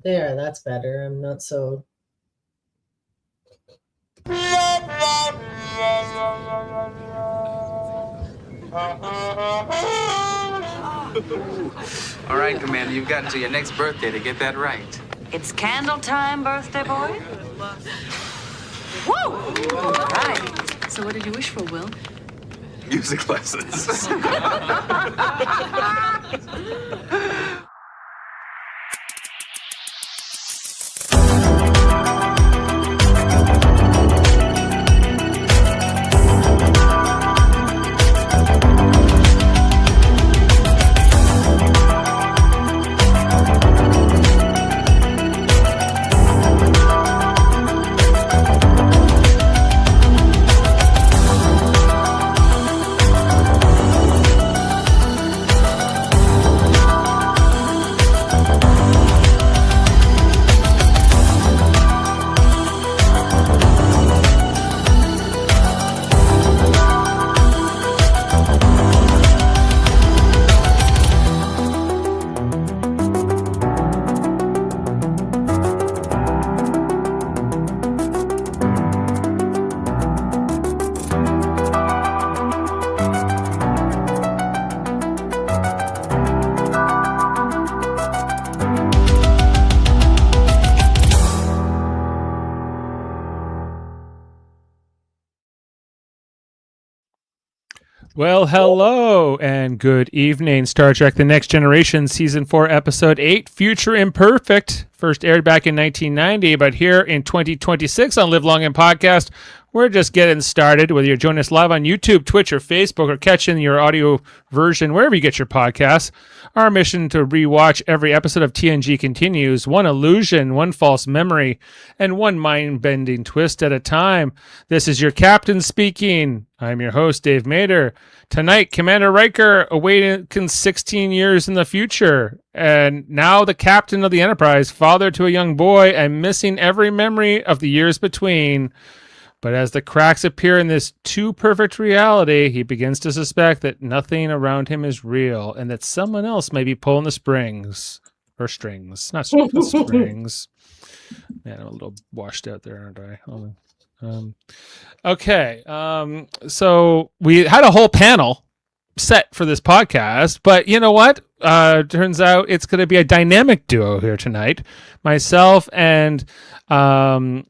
There, that's better. I'm not so... All right, Commander, you've got until your next birthday to get that right. It's candle time, birthday boy. Woo! All right. So what did you wish for, Will? Music lessons. Well, hello and good evening. Star Trek The Next Generation, Season 4, Episode 8, Future Imperfect. First aired back in 1990, but here in 2026 on Live Long and Podcast, we're just getting started. Whether you're joining us live on YouTube, Twitch, or Facebook, or catching your audio version wherever you get your podcasts, our mission to rewatch every episode of TNG continues, one illusion, one false memory, and one mind-bending twist at a time. This is your captain speaking. I'm your host, Dave Mader. Tonight, Commander Riker awakens 16 years in the future, and now the captain of the Enterprise, father to a young boy, and missing every memory of the years between. But as the cracks appear in this too-perfect reality, he begins to suspect that nothing around him is real, and that someone else may be pulling the springs. Or strings, not springs. Man, I'm a little washed out there, aren't I? Okay, so we had a whole panel set for this podcast, but you know what? Turns out it's going to be a dynamic duo here tonight. Myself and my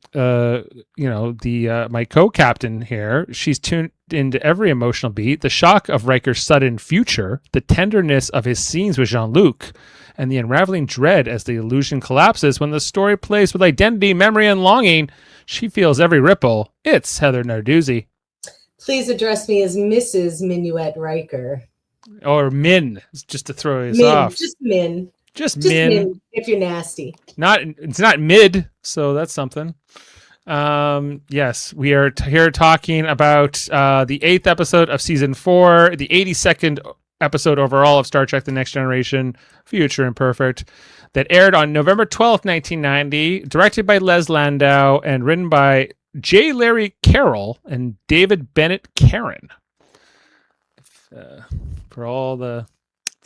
co-captain here. She's tuned into every emotional beat, the shock of Riker's sudden future, the tenderness of his scenes with Jean-Luc, and the unraveling dread as the illusion collapses when the story plays with identity, memory, and longing. She feels every ripple. It's Heather Narduzzi. Please address me as Mrs. Minuet Riker. Or Min, just to throw us Min, off. just Min. Just Min. If you're nasty. It's not mid, so that's something. Yes, we are here talking about the 8th episode of Season 4, the 82nd episode overall of Star Trek The Next Generation, Future Imperfect, that aired on November 12th, 1990, directed by Les Landau, and written by J. Larry Carroll and David Bennett Karen. For all the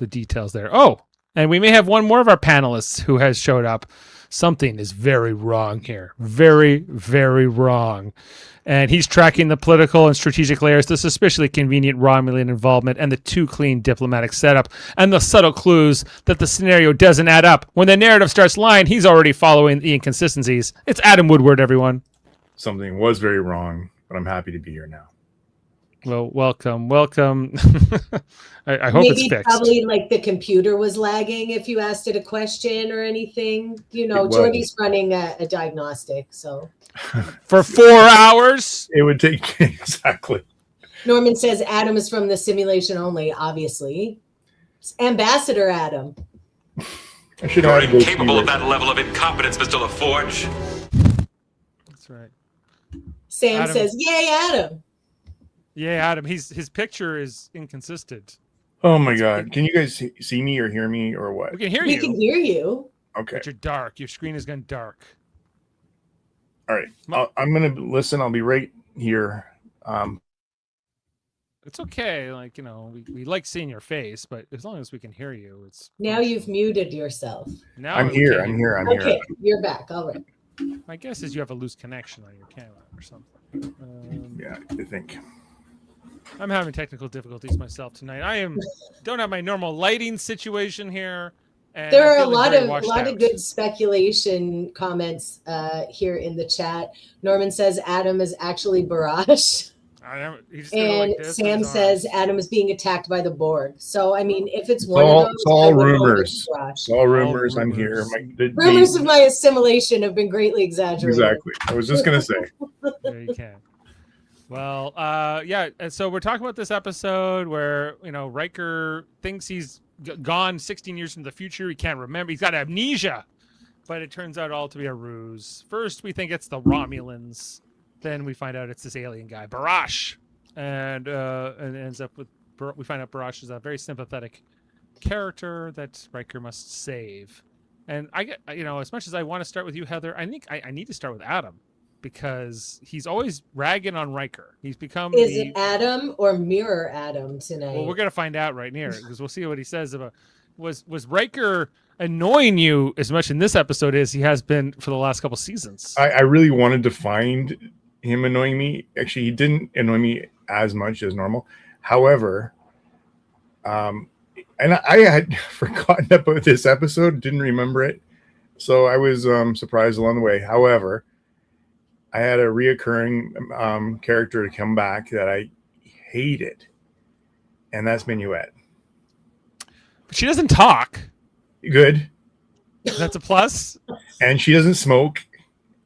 details there. Oh, and we may have one more of our panelists who has showed up. Something is very wrong here. Very, very wrong. And he's tracking the political and strategic layers, the suspiciously convenient Romulan involvement, and the too clean diplomatic setup, and the subtle clues that the scenario doesn't add up. When the narrative starts lying, he's already following the inconsistencies. It's Adam Woodward, everyone. Something was very wrong, but I'm happy to be here now. Well, welcome. I hope it's fixed. Probably like the computer was lagging if you asked it a question or anything. You know, Jordy's running a diagnostic, so. For 4 hours? It would take, exactly. Norman says Adam is from the simulation only, obviously. It's Ambassador Adam. You're incapable of that level of incompetence, Mr. LaForge. That's right. Sam Adam says, yay, Adam. Yeah, Adam. His picture is inconsistent. Oh my God! Can you guys see me or hear me or what? We can hear you. We can hear you. Okay. But you're dark. Your screen is gone dark. All right. I'm gonna listen. I'll be right here. It's okay. Like, we like seeing your face, but as long as we can hear you, it's Now you've muted yourself. now I'm we here. can't I'm hear here. I'm Okay, here. you're back. All right. you. My guess is you have a loose connection on your camera or something. Yeah, I think. I'm having technical difficulties myself tonight. Don't have my normal lighting situation here. And There I'm are a feeling lot very of washed lot out. of good speculation comments here in the chat. Norman says Adam is actually Barash. He's doing And like this Sam with his says arms. Adam is being attacked by the Borg. So I mean, if it's It's one all, of those, it's all I would hope rumors. it's Barash. It's all rumors. I'm rumors. here. Rumors of my assimilation have been greatly exaggerated. Exactly. I was just gonna say. There you can. Well, yeah. And so we're talking about this episode where Riker thinks he's gone 16 years into the future. He can't remember. He's got amnesia, but it turns out all to be a ruse. First, we think it's the Romulans. Then we find out it's this alien guy, Barash, and it ends up with we find out Barash is a very sympathetic character that Riker must save. And I get, as much as I want to start with you, Heather, I think I need to start with Adam because he's always ragging on Riker. He's become Is it Adam or Mirror Adam tonight? Well, we're gonna find out right here because we'll see what he says about was Riker annoying you as much in this episode as he has been for the last couple seasons. I really wanted to find him annoying me. Actually, he didn't annoy me as much as normal. However, and I had forgotten about this episode, didn't remember it, so I was surprised along the way. However, I had a reoccurring character to come back that I hated, and that's Minuet. But she doesn't talk. Good. That's a plus. And she doesn't smoke,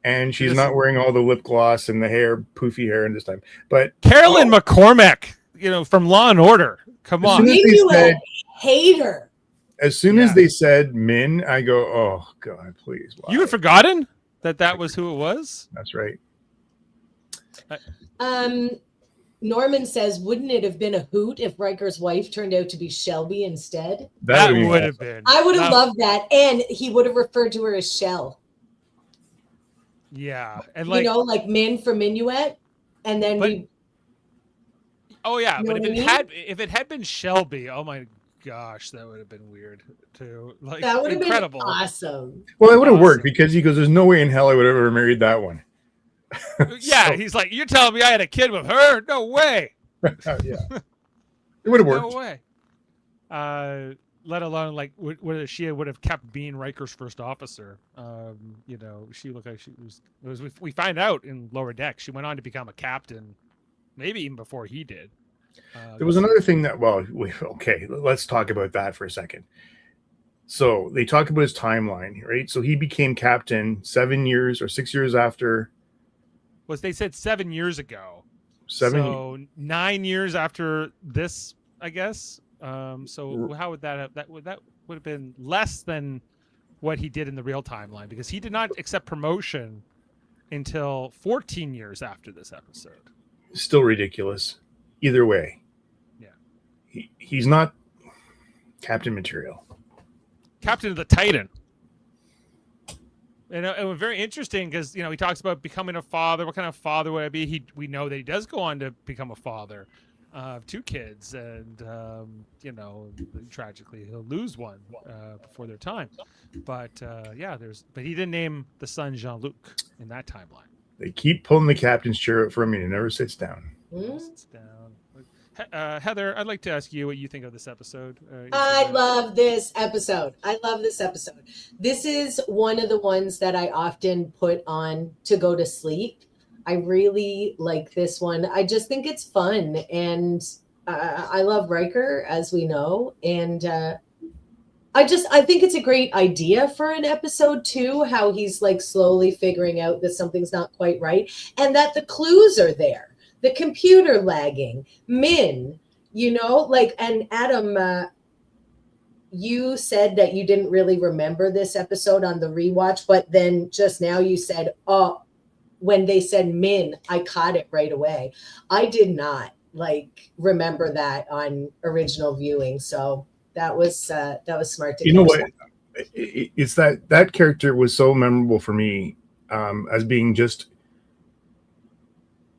and she's not wearing all the lip gloss and the hair, poofy hair, in this time. But Carolyn McCormack, from Law and Order. Come on. Hater. As soon as they said Min, I go, oh God, please. Why? You had forgotten that was who it was? That's right. Norman says, wouldn't it have been a hoot if Riker's wife turned out to be Shelby instead? That would have been. I would have loved that. And he would have referred to her as Shell. Yeah. And like Min for Minuet. And then Oh yeah, but if it had been Shelby, oh my gosh, that would have been weird too. Like that would have incredible. been awesome. Well, it would have worked because he goes, there's no way in hell I would have ever married that one. Yeah, he's like, you're telling me I had a kid with her? No way. Yeah. It would have worked. No way. Let alone like whether she would have kept being Riker's first officer. She looked like she was. We find out in Lower Deck she went on to become a captain, maybe even before he did. There was another thing that, let's talk about that for a second. So they talk about his timeline, right? So he became captain 7 years or 6 years after. They said 7 years ago. 7. So 9 years after this, I guess. So how would that have that would have been less than what he did in the real timeline because he did not accept promotion until 14 years after this episode. Still ridiculous. Either way. Yeah. He's not captain material. Captain of the Titan. And it was very interesting because he talks about becoming a father. What kind of father would I be? We know that he does go on to become a father of 2 kids, and tragically he'll lose one before their time. But but he didn't name the son Jean-Luc in that timeline. They keep pulling the captain's chair out from me, and it never sits down. Sits down. Heather, I'd like to ask you what you think of this episode. I love this episode. This is one of the ones that I often put on to go to sleep. I really like this one. I just think it's fun. And I love Riker, as we know. And I think it's a great idea for an episode too, how he's like slowly figuring out that something's not quite right. And that the clues are there. The computer lagging, Min, and Adam, you said that you didn't really remember this episode on the rewatch, but then just now you said, when they said Min, I caught it right away. I did not remember that on original viewing. So that was smart. You know what? It's that character was so memorable for me as being just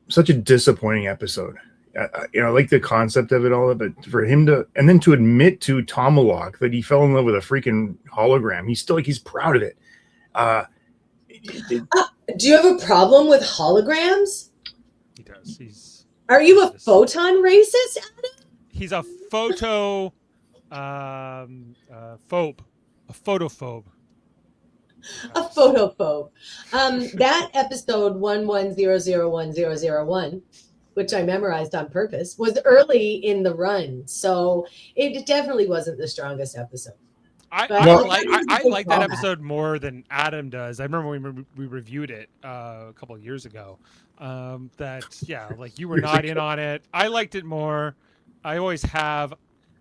such a disappointing episode. I like the concept of it all, but for him to and then to admit to Tomalak that he fell in love with a freaking hologram, he's proud of it. Do you have a problem with holograms? He does. Are you a photon racist, Adam? He's a photophobe. A photophobe. A photophobe. That episode 11001001, which I memorized on purpose, was early in the run, so it definitely wasn't the strongest episode. I like that episode more than Adam does. I remember when we reviewed it a couple of years ago. Like you were not in on it. I liked it more. I always have,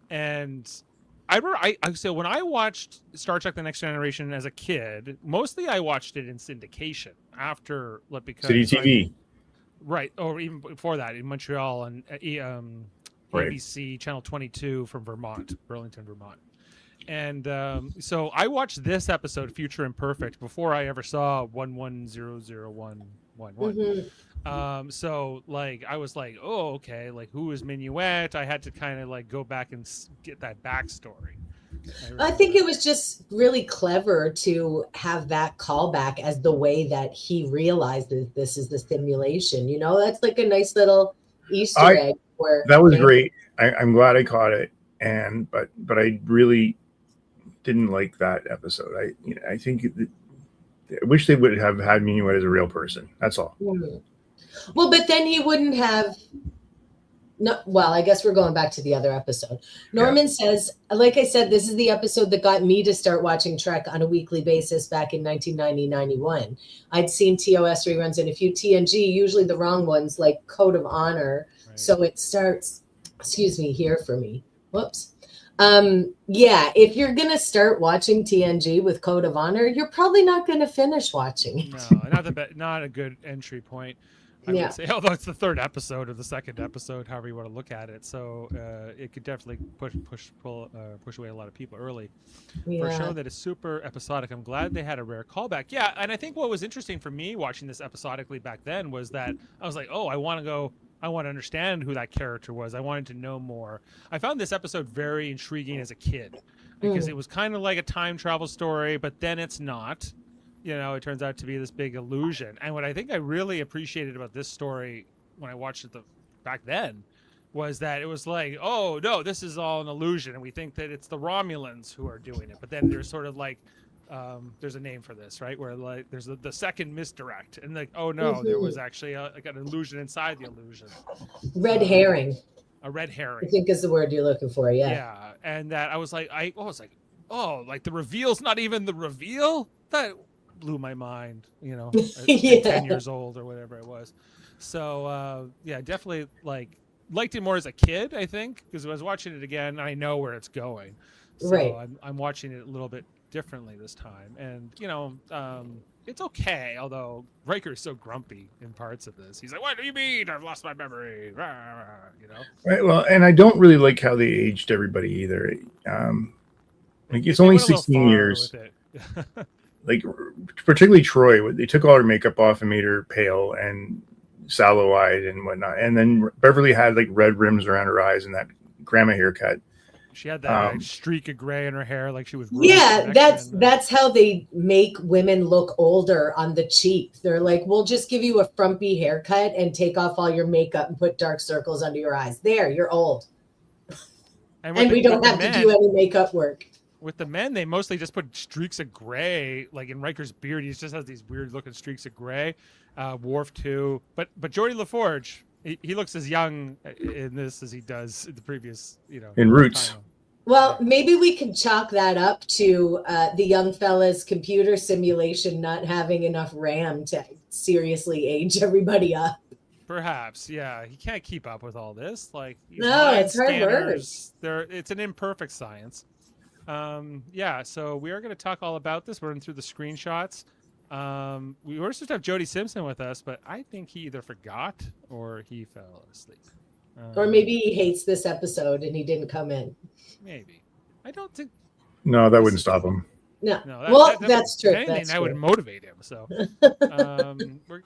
and I remember so when I watched Star Trek: The Next Generation as a kid, mostly I watched it in syndication after because City TV. Right, or even before that in Montreal and ABC Channel 22 from Vermont, Burlington, Vermont. And so I watched this episode, Future Imperfect, before I ever saw 11001111. So like I was like, oh, okay, like who is Minuet? I had to kind of like go back and get that backstory. I think it was just really clever to have that callback as the way that he realizes this is the simulation. You know, that's like a nice little Easter egg. That was great. I'm glad I caught it, but I really didn't like that episode. I think I wish they would have had Minuet as a real person. That's all. Well, but then he wouldn't have. No, well, I guess we're going back to the other episode. Norman says, like I said, this is the episode that got me to start watching Trek on a weekly basis back in 1990-91. I'd seen TOS reruns and a few TNG, usually the wrong ones, like Code of Honor. Right. So it starts, here for me. Whoops. If you're going to start watching TNG with Code of Honor, you're probably not going to finish watching it. No, not a good entry point. I would say, although it's the third episode or the second episode, however you want to look at it. So it could definitely push away a lot of people early. For a show that is super episodic, I'm glad they had a rare callback. Yeah, and I think what was interesting for me watching this episodically back then was that I was like, oh, I want to understand who that character was. I wanted to know more. I found this episode very intriguing as a kid because it was kind of like a time travel story, but then it's not. You know, it turns out to be this big illusion. And what I think I really appreciated about this story when I watched it back then was that it was like, oh, no, this is all an illusion. And we think that it's the Romulans who are doing it. But then there's sort of like, there's a name for this, right? Where like there's the second misdirect. And like, oh, no, there was actually like an illusion inside the illusion. Red herring. A red herring. I think is the word you're looking for, yeah. Yeah, and that I was like, like the reveal's not even the reveal? That blew my mind, you know, at 10 years old or whatever it was. So definitely liked it more as a kid, I think, because I was watching it again, I know where it's going. So I'm watching it a little bit differently this time. And, you know, it's okay, although Riker is so grumpy in parts of this. He's like, what do you mean? I've lost my memory. You know? Right. Well, and I don't really like how they aged everybody either. Like it's only 16 years. Like particularly Troy, they took all her makeup off and made her pale and sallow-eyed and whatnot. And then Beverly had like red rims around her eyes and that grandma haircut. She had that streak of gray in her hair, like she was. Yeah, that's how they make women look older on the cheap. They're like, we'll just give you a frumpy haircut and take off all your makeup and put dark circles under your eyes. There, you're old. And we don't have to do any makeup work. With the men, they mostly just put streaks of gray, like in Riker's beard. He just has these weird looking streaks of gray. Worf too, but Geordi LaForge, he looks as young in this as he does in the previous, you know. In Roots. Well, maybe we can chalk that up to the young fella's computer simulation not having enough RAM to seriously age everybody up. Perhaps, yeah. He can't keep up with all this. Like, no, it's hard work. It's an imperfect science. So we are going to talk all about this. We're running through the screenshots. We were supposed to have Jody Simpson with us, but I think he either forgot or he fell asleep. Or maybe he hates this episode and he didn't come in. Maybe. I don't think. No, that wouldn't stop him. No. No, That's true. If anything, That's that would true. motivate him. So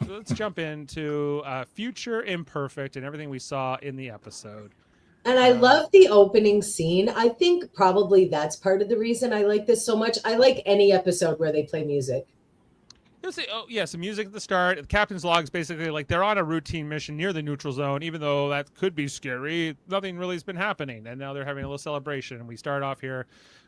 let's jump into Future Imperfect and everything we saw in the episode. And I love the opening scene. I think probably that's part of the reason I like this so much. I like any episode where they play music. Some music at the start. The captain's log is basically like they're on a routine mission near the neutral zone, even though that could be scary. Nothing really has been happening, and now they're having a little celebration. And we start off here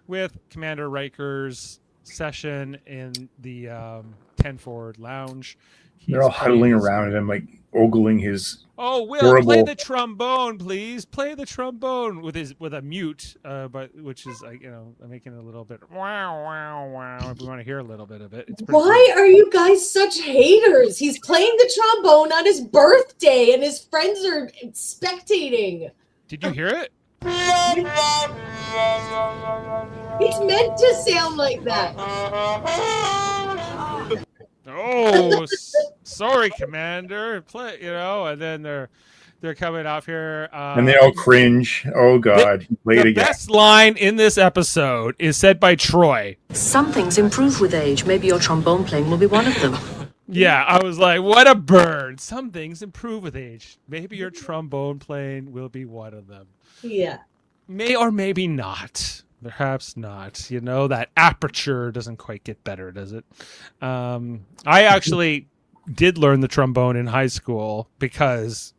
with Commander Riker's session in the 10 Forward Lounge. They're all huddling around him, like ogling his. Oh, Will, horrible... play the trombone, please. Play the trombone with a mute, but which is like making it a little bit wow wow wow. If we want to hear a little bit of it, it's why are you guys such haters? He's playing the trombone on his birthday, and his friends are spectating. Did you hear it? It's meant to sound like that. Oh, sorry, Commander. Play, and then they're coming off here, and they all cringe. Oh God, play it again. The best line in this episode is said by Troy. Some things improve with age. Maybe your trombone playing will be one of them. Yeah, I was like, what a bird. Some things improve with age. Maybe your trombone playing will be one of them. Yeah. May or maybe not. Perhaps not. That aperture doesn't quite get better, does it? I actually did learn the trombone in high school because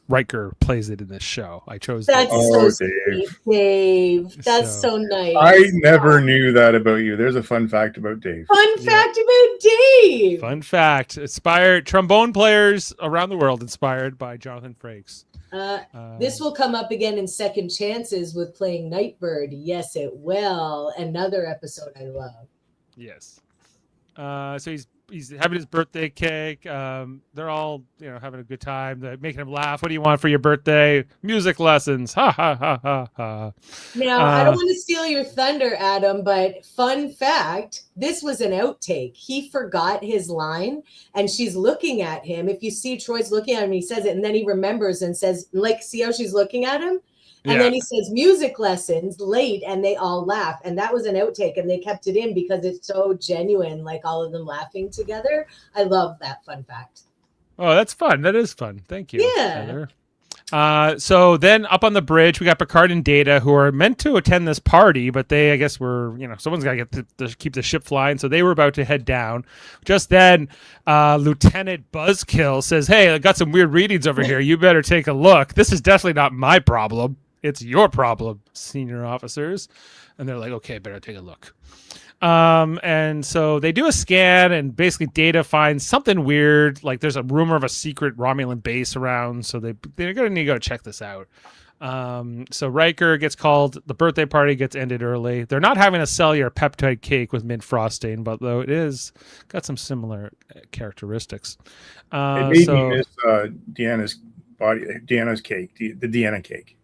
Riker plays it in this show. I chose That's that. so sweet, Dave. That's so nice. I never knew that about you. There's a fun fact about Dave. Fun fact about Dave. Fun fact. Inspired trombone players around the world inspired by Jonathan Frakes. This will come up again in Second Chances with playing Nightbird. Yes, it will. Another episode I love. Yes. So he's having his birthday cake. They're all having a good time. They're making him laugh. What do you want for your birthday? Music lessons. Ha ha ha ha ha. Now I don't want to steal your thunder, Adam, but fun fact: this was an outtake. He forgot his line, and she's looking at him. If you see Troy's looking at him, he says it, and then he remembers and says, "Like, see how she's looking at him." And then he says music lessons late, and they all laugh. And that was an outtake, and they kept it in because it's so genuine, like all of them laughing together. I love that fun fact. Oh, that's fun. That is fun. Thank you. Yeah. So then up on the bridge, we got Picard and Data, who are meant to attend this party, but they, I guess, were, someone's got to get to keep the ship flying. So they were about to head down. Just then, Lieutenant Buzzkill says, "Hey, I got some weird readings over here. You better take a look. This is definitely not my problem. It's your problem, senior officers." And they're like, "Okay, better take a look." And so they do a scan, and basically Data finds something weird. Like there's a rumor of a secret Romulan base around. So they're going to need to go check this out. So Riker gets called. The birthday party gets ended early. They're not having a cellular peptide cake with mint frosting, but though it is got some similar characteristics. It made me miss Deanna's cake, the Deanna cake.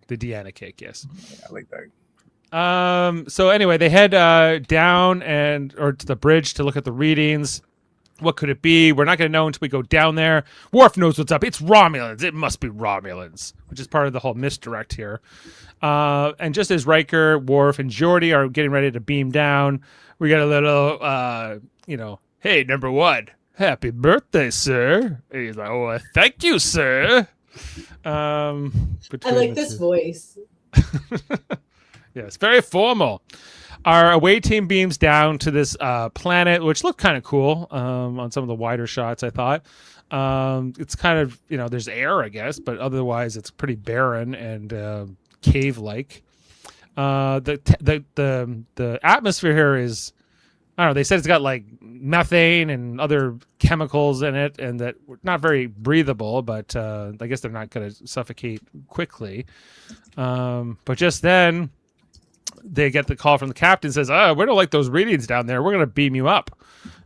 The Deanna cake, yes. Yeah, I like that. So anyway, they head down or to the bridge to look at the readings. What could it be? We're not going to know until we go down there. Worf knows what's up. It's Romulans. It must be Romulans, which is part of the whole misdirect here. And just as Riker, Worf, and Geordi are getting ready to beam down, we got a little, "Hey, number one, happy birthday, sir." And he's like, "Oh, thank you, sir." I like this voice. Yes, very formal. Our away team beams down to this planet, which looked kind of cool on some of the wider shots, I thought. It's kind of, there's air, I guess, but otherwise it's pretty barren and cave-like. The atmosphere here is, I don't know, they said it's got like methane and other chemicals in it, and that not very breathable, but I guess they're not going to suffocate quickly. But just then, they get the call from the captain, says, "We don't like those readings down there. We're going to beam you up."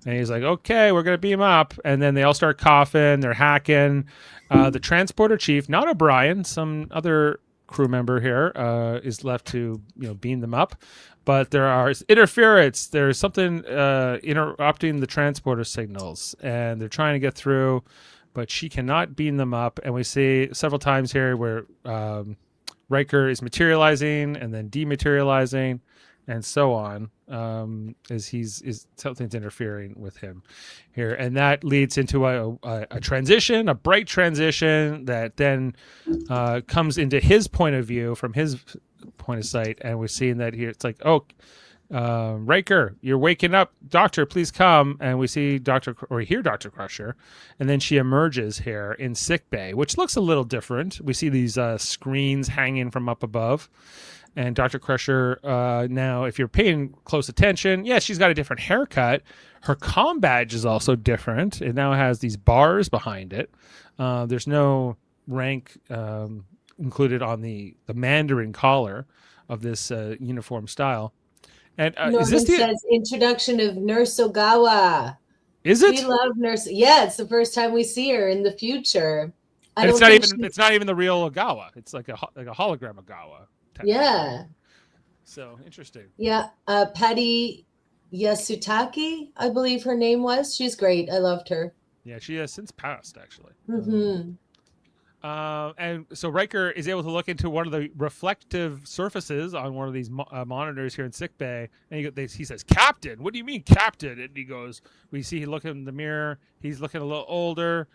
And he's like, "Okay, we're going to beam up." And then they all start coughing. They're hacking. The transporter chief, not O'Brien, some other crew member here, is left to beam them up. But there are interference. There's something interrupting the transporter signals, and they're trying to get through, but she cannot beam them up. And we see several times here where Riker is materializing and then dematerializing and so on. as something's interfering with him here, and that leads into a transition, a bright transition that then comes into his point of view from his point of sight, and we're seeing that here. It's like, Riker, you're waking up. Doctor, please come. And we see hear Dr. Crusher. And then she emerges here in sickbay, which looks a little different. We see these screens hanging from up above. And Dr. Crusher, now, if you're paying close attention, she's got a different haircut. Her comm badge is also different. It now has these bars behind it. There's no rank included on the Mandarin collar of this uniform style. And Norman says introduction of Nurse Ogawa. Is it? We love Nurse. Yeah, it's the first time we see her in the future. It's not even the real Ogawa. It's like a hologram Ogawa. Yeah. So interesting. Yeah, Patty Yasutaki, I believe her name was. She's great. I loved her. Yeah, she has since passed, actually. Mm-hmm. And so Riker is able to look into one of the reflective surfaces on one of these monitors here in sickbay, and he says, "Captain, what do you mean, Captain?" And he goes, we see he look in the mirror. He's looking a little older.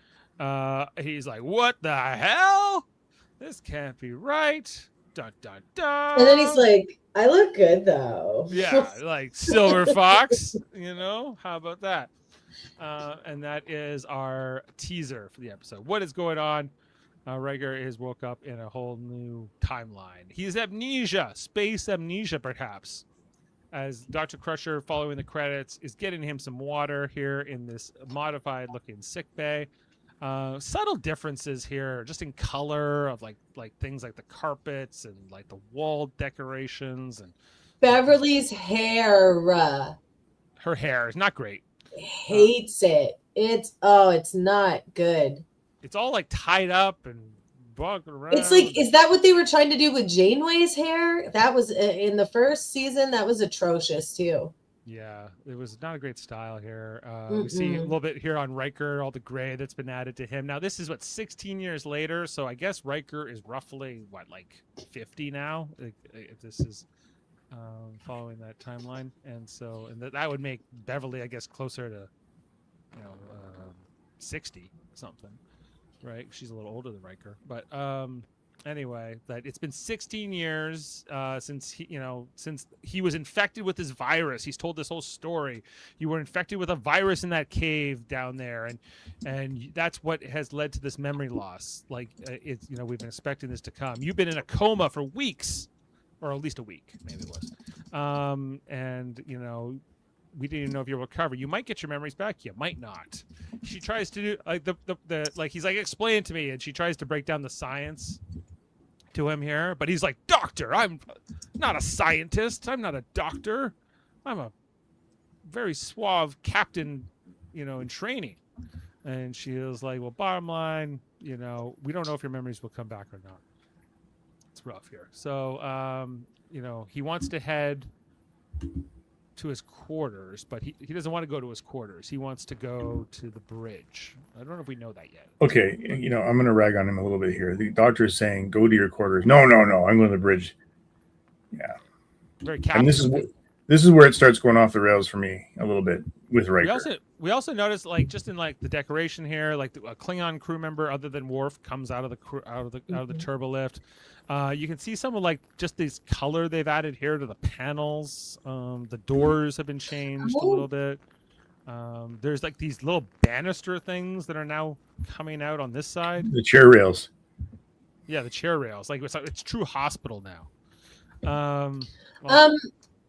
He's like, "What the hell? This can't be right." Dun dun dun. And then he's like, "I look good though." Yeah, like Silver Fox. How about that? And that is our teaser for the episode. What is going on? Riker is woke up in a whole new timeline. He's amnesia, space amnesia, perhaps. As Dr. Crusher, following the credits, is getting him some water here in this modified-looking sickbay. Subtle differences here, just in color of like things like the carpets and like the wall decorations and Beverly's hair. Her hair is not great. Hates it. It's not good. It's all like tied up and bugging around. It's like, is that what they were trying to do with Janeway's hair? That was in the first season. That was atrocious too. Yeah, it was not a great style here. We see a little bit here on Riker, all the gray that's been added to him. Now, this is 16 years later, so I guess Riker is roughly, 50 now, if this is following that timeline. And so that would make Beverly, I guess, closer to, 60 something, right? She's a little older than Riker. But anyway, that it's been 16 years since he was infected with this virus. He's told this whole story. You were infected with a virus in that cave down there, and that's what has led to this memory loss. We've been expecting this to come. You've been in a coma for weeks, or at least a week, maybe it was. We didn't even know if you'll recover. You might get your memories back. You might not. She tries to do he's like, explain to me, and she tries to break down the science to him here, but he's like, "Doctor, I'm not a scientist. I'm not a doctor. I'm a very suave captain, in training." And she was like, "Well, bottom line, we don't know if your memories will come back or not." It's rough here. So, he wants to head to his quarters, but he doesn't want to go to his quarters. He wants to go to the bridge. I don't know if we know that yet. Okay, I'm going to rag on him a little bit here. The doctor is saying, "Go to your quarters." No, I'm going to the bridge. Yeah. Very and this is where it starts going off the rails for me a little bit with Riker. We also noticed, just in the decoration here, a Klingon crew member other than Worf comes out of the turbo lift. You can see some of just this color they've added here to the panels. The doors have been changed a little bit. There's these little banister things that are now coming out on this side. The chair rails. Yeah, the chair rails. It's true hospital now.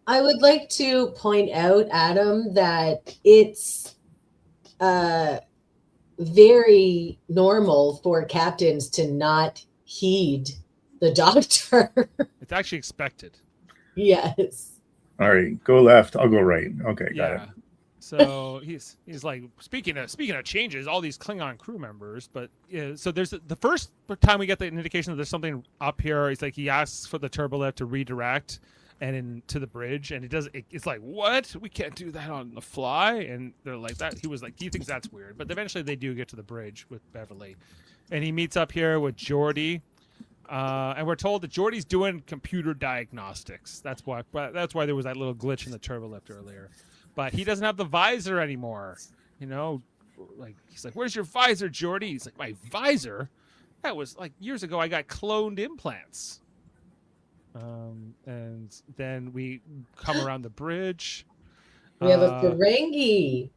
I would like to point out, Adam, that it's very normal for captains to not heed the doctor. It's actually expected. Yes. All right, go left. I'll go right. Okay, got it. So he's like, speaking of changes, all these Klingon crew members. But so there's the first time we get the indication that there's something up here. It's like he asks for the turbolift to redirect and to the bridge, and it's like, what? We can't do that on the fly. And they're like that. He was like, he thinks that's weird. But eventually they do get to the bridge with Beverly, and he meets up here with Geordi. And we're told that Geordi's doing computer diagnostics. That's why there was that little glitch in the turbolift earlier. But he doesn't have the visor anymore. You know, like he's like, "Where's your visor, Geordi?" He's like, "My visor? That was like years ago. I got cloned implants." And then we come around the bridge. We have a Ferengi.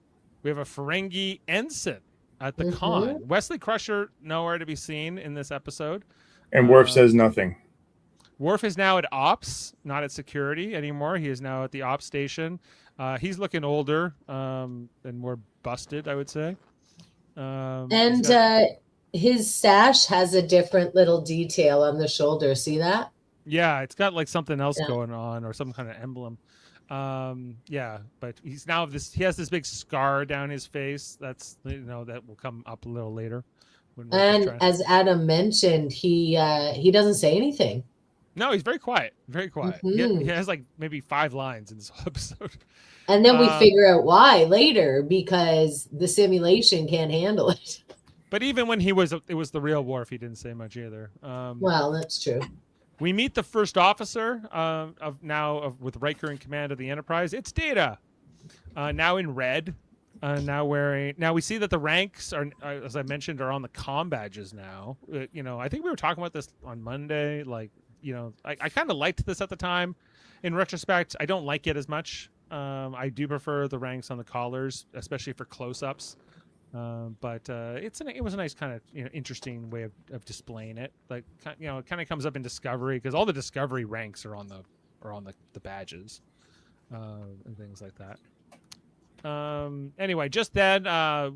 We have a Ferengi ensign at the con. Wesley Crusher nowhere to be seen in this episode. And Worf says nothing. Worf is now at ops, not at security anymore. He is now at the ops station. He's looking older and more busted, I would say. His sash has a different little detail on the shoulder. See that? Yeah, it's got like something else going on or some kind of emblem. But he's now he has this big scar down his face. That's, that will come up a little later. And as Adam mentioned, he doesn't say anything. No, he's very quiet. Very quiet. He has like maybe 5 lines in this whole episode. And then we figure out why later, because the simulation can't handle it. But even when it was the real Worf, he didn't say much either. Well, that's true. We meet the first officer with Riker in command of the Enterprise. It's Data, now in red. Now we see that the ranks are, as I mentioned, are on the comm badges now. I think we were talking about this on Monday. Like, I kind of liked this at the time. In retrospect, I don't like it as much. I do prefer the ranks on the collars, especially for close-ups. But it was a nice kind of interesting way of displaying it. Like, it kind of comes up in Discovery because all the Discovery ranks are on the badges and things like that. Anyway, just then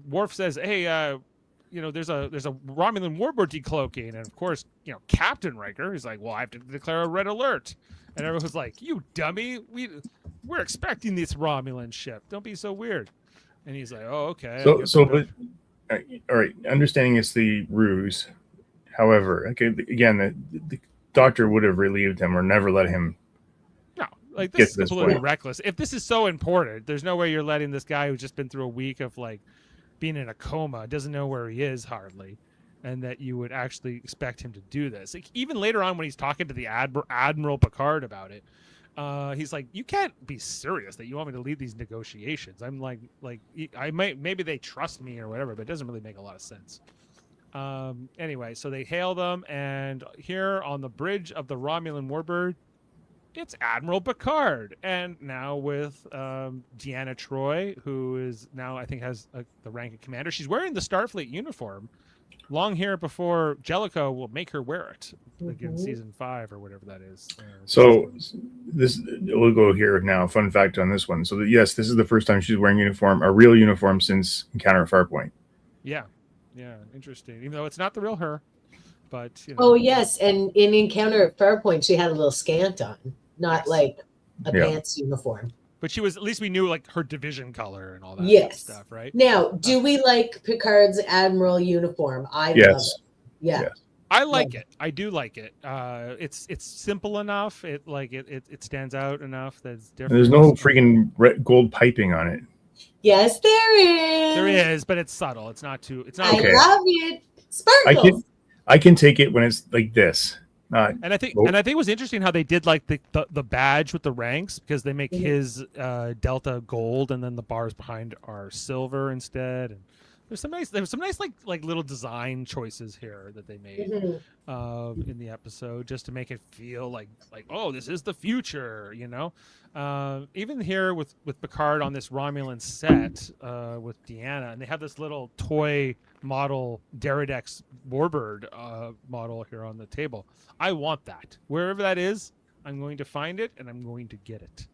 Worf says, "Hey, there's a Romulan warbird decloaking," and of course, Captain Riker is like, "Well, I have to declare a red alert," and everyone's like, "You dummy! We're expecting this Romulan ship. Don't be so weird." And he's like, "Oh, okay." But all right, understanding it's the ruse. However, okay, again, the doctor would have relieved him or never let him. No, like this is completely reckless. If this is so important, there's no way you're letting this guy who's just been through a week of like being in a coma, doesn't know where he is hardly, and that you would actually expect him to do this. Like, even later on when he's talking to the Admiral Picard about it. He's like, "You can't be serious that you want me to lead these negotiations." I'm like maybe they trust me or whatever, but it doesn't really make a lot of sense. Anyway, so they hail them, and here on the bridge of the Romulan warbird, it's Admiral Picard, and now with Deanna Troi, who is now, I think, has the rank of commander. She's wearing the Starfleet uniform. Long hair before Jellicoe will make her wear it, like in season 5 or whatever that is. So we'll go here now. Fun fact on this one. So yes, this is the first time she's wearing a real uniform since Encounter at Farpoint. Yeah, interesting. Even though it's not the real her, but Oh yes, and in Encounter at Farpoint, she had a little scant on, not like a pants uniform. But she was, at least we knew like her division color and all that stuff, right? Now, do we like Picard's Admiral uniform? I love it. Yeah. Yes. I like it. I do like it. It's simple enough. It stands out enough that it's different. There's no freaking gold piping on it. Yes, there is. There is, but it's subtle. It's not too. It's not. I love it. Sparkles. I can take it when it's like this. And I think it was interesting how they did like the badge with the ranks, because they make his Delta gold and then the bars behind are silver instead. And there was some nice like little design choices here that they made in the episode, just to make it feel like oh, this is the future, even here with Picard on this Romulan set with Deanna, and they have this little toy model Deridex warbird model here on the table. I want that. Wherever that is, I'm going to find it and I'm going to get it.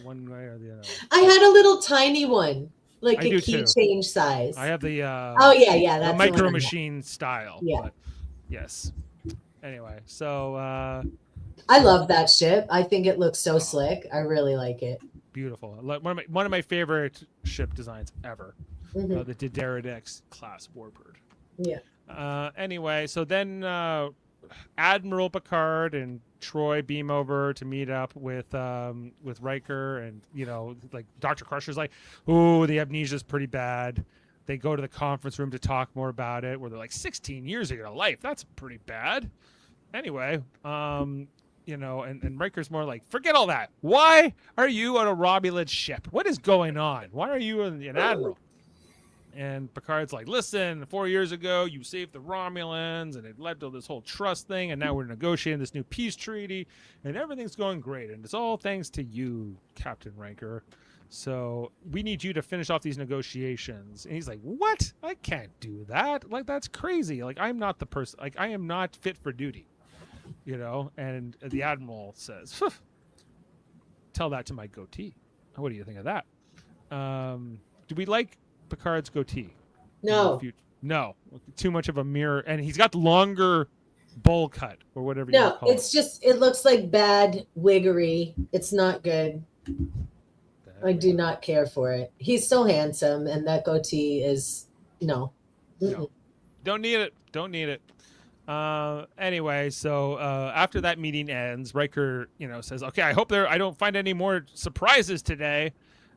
One way or the other. I had a little tiny one, like a keychain size. I have the that's the Micro Machine style. Yeah. But yes. Anyway, so I love that ship. I think it looks so slick. I really like it. Beautiful. One of my favorite ship designs ever. The Deridex class warbird. Yeah. Anyway, so then Admiral Picard and Troi beam over to meet up with Riker, and like Dr. Crusher's like, "Ooh, the amnesia's pretty bad." They go to the conference room to talk more about it, where they're like, 16 years of your life, that's pretty bad. anyway, and Riker's more like, forget all that. Why are you on a Romulan ship? What is going on? Why are you an admiral? And Picard's like, listen, 4 years ago, you saved the Romulans, and it led to this whole trust thing, and now we're negotiating this new peace treaty, and everything's going great, and it's all thanks to you, Captain Riker. So we need you to finish off these negotiations. And he's like, what? I can't do that. Like, that's crazy. Like, I'm not the person. Like, I am not fit for duty. And the Admiral says, tell that to my goatee. What do you think of that? Do we like Picard's goatee? No. No. Too much of a mirror. And he's got the longer bowl cut or whatever you call it. It's just, it looks like bad wiggery. It's not good. I do not care for it. He's so handsome, and that goatee is, no. Don't need it. Don't need it. Anyway, so after that meeting ends, Riker, says, okay, I hope I don't find any more surprises today.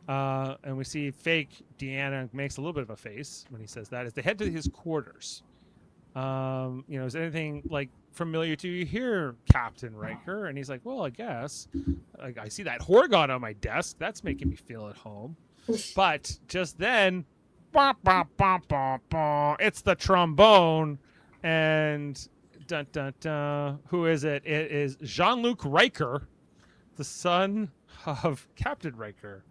And we see fake Deanna makes a little bit of a face when he says that as they head to his quarters. Is anything like familiar to you here, Captain Riker? And he's like, well, I guess. I see that Horgon on my desk. That's making me feel at home. But just then, it's the trombone. And dun, dun, dun, who is it? It is Jean-Luc Riker, the son of Captain Riker.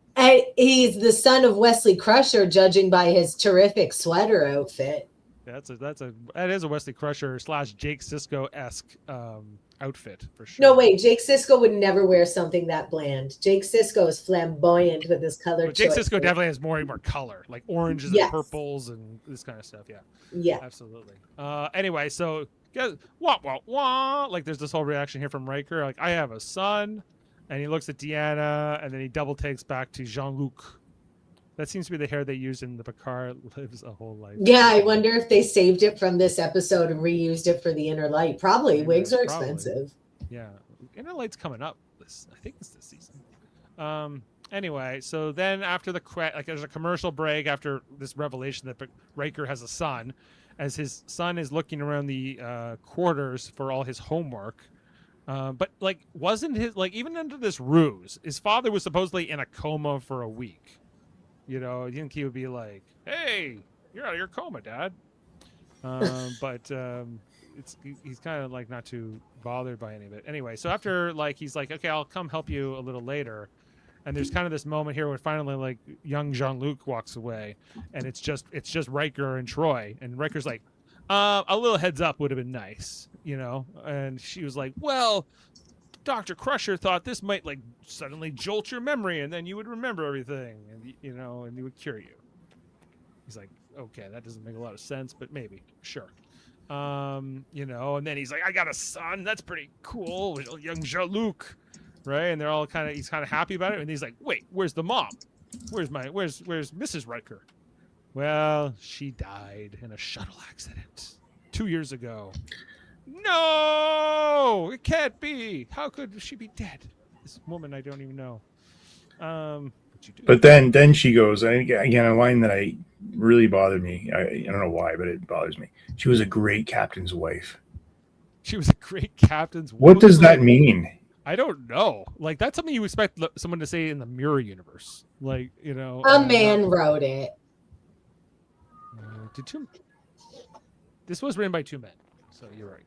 He's the son of Wesley Crusher, judging by his terrific sweater outfit. That is a Wesley Crusher / Jake Sisko-esque outfit for sure. No, wait, Jake Sisko would never wear something that bland. Jake Sisko is flamboyant with his color choice. Jake Sisko definitely has more color, like oranges and purples and this kind of stuff. Yeah, absolutely. Anyway, so wah wah wah. Like, there's this whole reaction here from Riker. Like, I have a son, and he looks at Deanna, and then he double takes back to Jean-Luc. That seems to be the hair they used in the Picard Lives a Whole Life. Yeah, I wonder if they saved it from this episode and reused it for the Inner Light. Probably. Wigs are expensive. Yeah. Inner Light's coming up. I think it's this season. Anyway, so then after there's a commercial break after this revelation that Riker has a son, as his son is looking around the quarters for all his homework. But wasn't even under this ruse, his father was supposedly in a coma for a week. You think he would be like, hey, you're out of your coma, Dad. But he's kind of not too bothered by any of it. Anyway, so after he's like, okay, I'll come help you a little later. And there's kind of this moment here where finally young Jean-Luc walks away, and it's just Riker and Troy. And Riker's like, a little heads up would have been nice, And she was like, well, Dr. Crusher thought this might suddenly jolt your memory, and then you would remember everything, and and he would cure you. He's like, okay, that doesn't make a lot of sense, but maybe, sure. And then he's like, I got a son. That's pretty cool, young Jean-Luc, right? And he's kind of happy about it. And he's like, wait, where's the mom? Where's Mrs. Riker? Well, she died in a shuttle accident 2 years ago. No, it can't be. How could she be dead? This woman I don't even know. But then she goes, again, a line that really bothered me. I don't know why, but it bothers me. She was a great captain's wife. She was a great captain's wife. What does that mean? I don't know. That's something you expect someone to say in the Mirror universe. A man wrote it. This was written by two men, so you're right.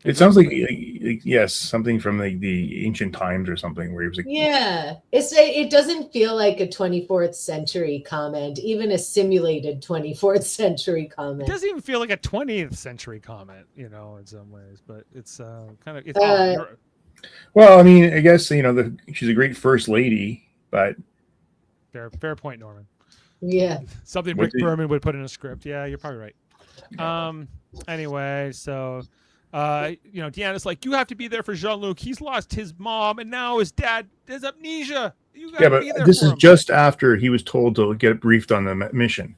It sounds like yes, something from the ancient times or something where he was like, yeah, it doesn't feel like a 24th century comment, even a simulated 24th century comment. It doesn't even feel like a 20th century comment, in some ways, but it's well, I mean, I guess she's a great first lady, but fair point, Norman. Yeah, something Rick Berman would put in a script. Yeah, you're probably right. Anyway, so Deanna's like, you have to be there for Jean-Luc. He's lost his mom, and now his dad has amnesia. You gotta be there this for is him. Just after he was told to get briefed on the mission.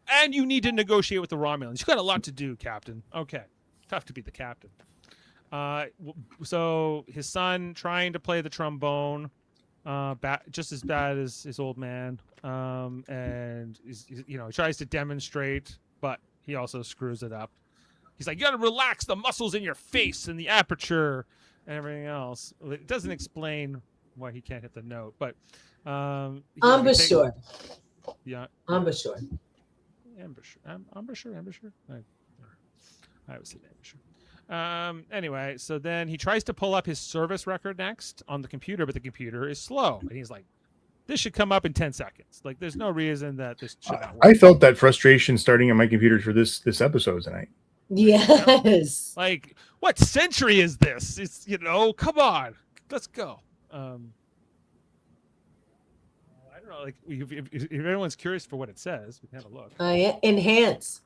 And you need to negotiate with the Romulans. You got a lot to do, Captain. Okay, tough to be the captain. So his son trying to play the trombone, just as bad as his old man, and he tries to demonstrate, but he also screws it up. He's like, you got to relax the muscles in your face and the aperture and everything else. It doesn't explain why he can't hit the note, but embouchure. Yeah, Embouchure. Embouchure. I would say embouchure. Anyway, so then he tries to pull up his service record next on the computer, but the computer is slow, and he's like, this should come up in 10 seconds. Like, there's no reason that this should not work. I felt that frustration starting on my computer for this episode tonight. Yes. Like, what century is this? It's, come on, let's go. I don't know. Like, if anyone's curious for what it says, we can have a look. Enhance.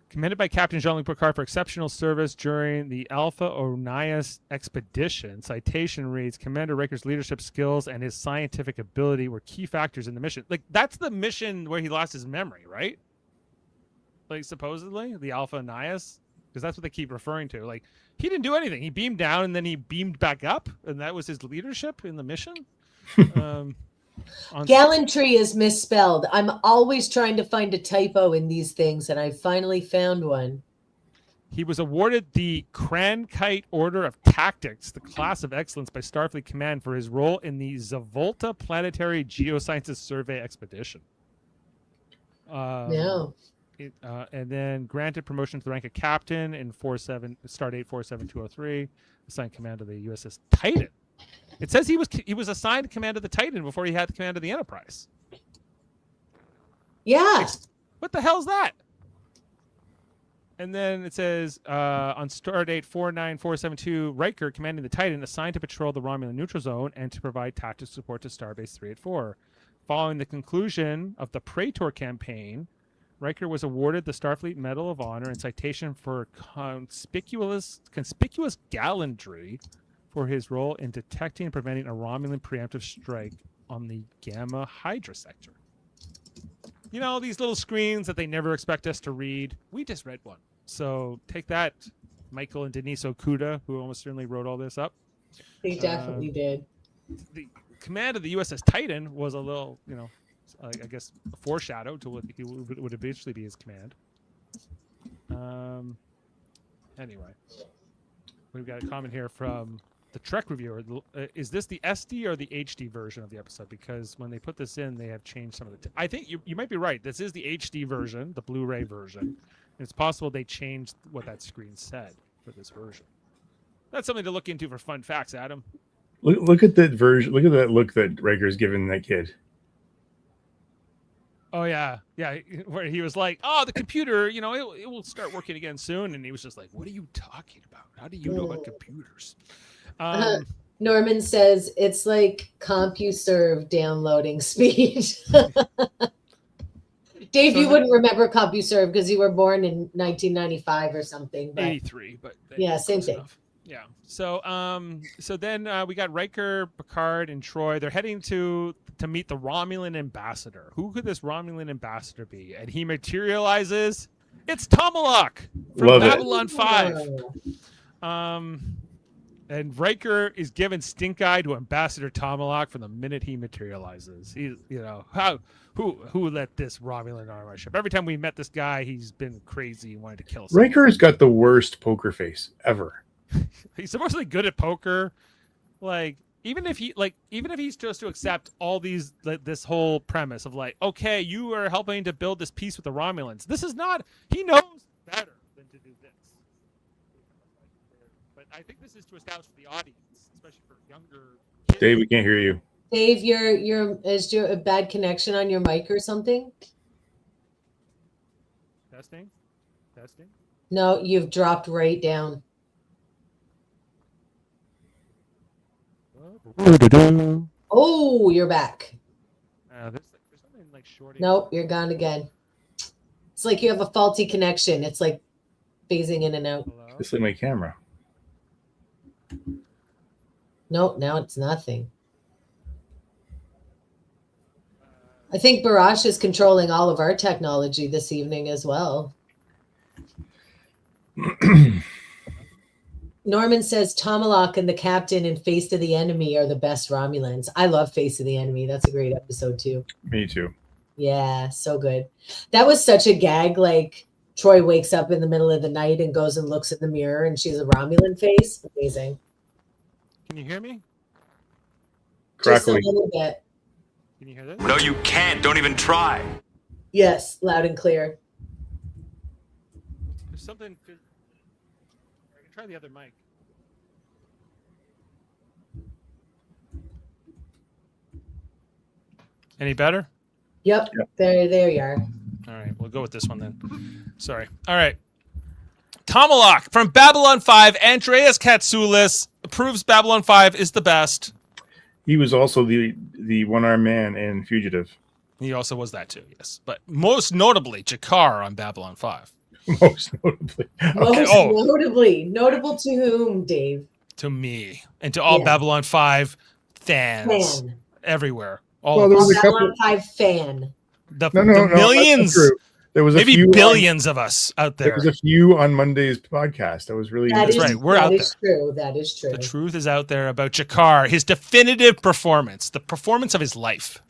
Commended by Captain Jean-Luc Picard for exceptional service during the Alpha Onias expedition. Citation reads, Commander Riker's leadership skills and his scientific ability were key factors in the mission. Like, that's the mission where he lost his memory, right? Like, supposedly, the Alpha Onias? Because that's what they keep referring to. Like, he didn't do anything. He beamed down and then he beamed back up, and that was his leadership in the mission? Gallantry is misspelled. I'm always trying to find a typo in these things, and I finally found one. He was awarded the Crankite Order of Tactics, the class of excellence by Starfleet Command for his role in the Zavolta Planetary Geosciences Survey Expedition. No. And then granted promotion to the rank of captain in Stardate 47203, assigned command of the USS Titan. It says he was assigned command of the Titan before he had the command of the Enterprise. Yeah. What the hell's that? And then it says on Stardate 49472, Riker, commanding the Titan, assigned to patrol the Romulan neutral zone and to provide tactical support to Starbase 384. Following the conclusion of the Praetor campaign, Riker was awarded the Starfleet Medal of Honor and citation for conspicuous gallantry for his role in detecting and preventing a Romulan preemptive strike on the Gamma Hydra sector. These little screens that they never expect us to read. We just read one. So take that, Michael and Denise Okuda, who almost certainly wrote all this up. They definitely did. The command of the USS Titan was a little, I guess, a foreshadow to what he would eventually be his command. Anyway, we've got a comment here from the Trek reviewer. Is this the SD or the HD version of the episode? Because when they put this in, they have changed some of the... I think you might be right. This is the HD version, the Blu-ray version. It's possible they changed what that screen said for this version. That's something to look into for fun facts, Adam. Look at that version. Look at that look that Riker's giving that kid. Oh, yeah. Where he was like, oh, the computer, it will start working again soon. And he was just like, what are you talking about? How do you know about computers? Norman says it's like CompuServe downloading speed. Dave, you wouldn't remember CompuServe because you were born in 1995 or something. But 83, but yeah, same thing. Enough. Yeah. So then we got Riker, Picard, and Troy. They're heading to meet the Romulan ambassador. Who could this Romulan ambassador be? And he materializes. It's Tomalak from Babylon 5. And Riker is given stink eye to Ambassador Tomalak from the minute he materializes. He, who let this Romulan on our ship? Every time we met this guy, he's been crazy and wanted to kill us. Riker's got the worst poker face ever. He's supposedly good at poker. Even if he's supposed to accept all these, this whole premise of okay, you are helping to build this peace with the Romulans. This is not. He knows better than to do this. But I think this is to establish for the audience, especially for younger kids. Dave, we can't hear you. Dave, is your a bad connection on your mic or something? Testing. No, you've dropped right down. Oh, you're back. There's something shorting. Nope, you're gone again. It's like you have a faulty connection. It's like phasing in and out. Hello? It's like my camera. Nope, now it's nothing. I think Barash is controlling all of our technology this evening as well. Norman says Tomalak and the captain in Face of the Enemy are the best Romulans. I love Face of the Enemy. That's a great episode too. Me too. Yeah, so good. That was such a gag. Troy wakes up in the middle of the night and goes and looks in the mirror and she's a Romulan face. Amazing. Can you hear me? Just a Crackly. little bit. Can you hear this? No, you can't. Don't even try. Yes, loud and clear. There's something. I can try the other mic. Any better? Yep. There you are. All right, we'll go with this one then. Sorry. All right. Tomalak from Babylon 5. Andreas Katsoulis proves Babylon 5 is the best. He was also the one-armed man in Fugitive. He also was that too, yes. But most notably, Jakar on Babylon 5. Most notably. Most Oh. notably. Notable to whom, Dave? To me and to all Yeah. Babylon 5 fans Fan. everywhere. All Well, of there us. was a Babylon couple. 5 fan. The No, millions, that's not true. There was a maybe few billions of us out There there. was a few on Monday's podcast. That was really That is right. We're out that is true. That is true. The truth is out there about Jakar, his definitive performance, the performance of his life.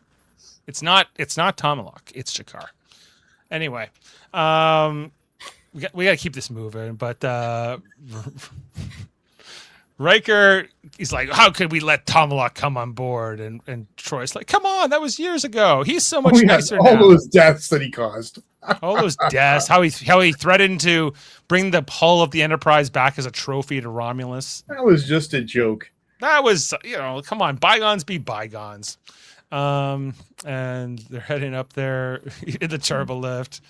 It's not Tomalak, it's Jakar. Anyway, we got to keep this moving, but Riker, he's like, how could we let Tomalak come on board? And Troy's like, come on, that was years ago. He's so much nicer all now. those deaths that he caused. All those deaths, how he threatened to bring the hull of the Enterprise back as a trophy to Romulus. That was just a joke. That was, come on, bygones be bygones. And they're heading up there in the turbo lift.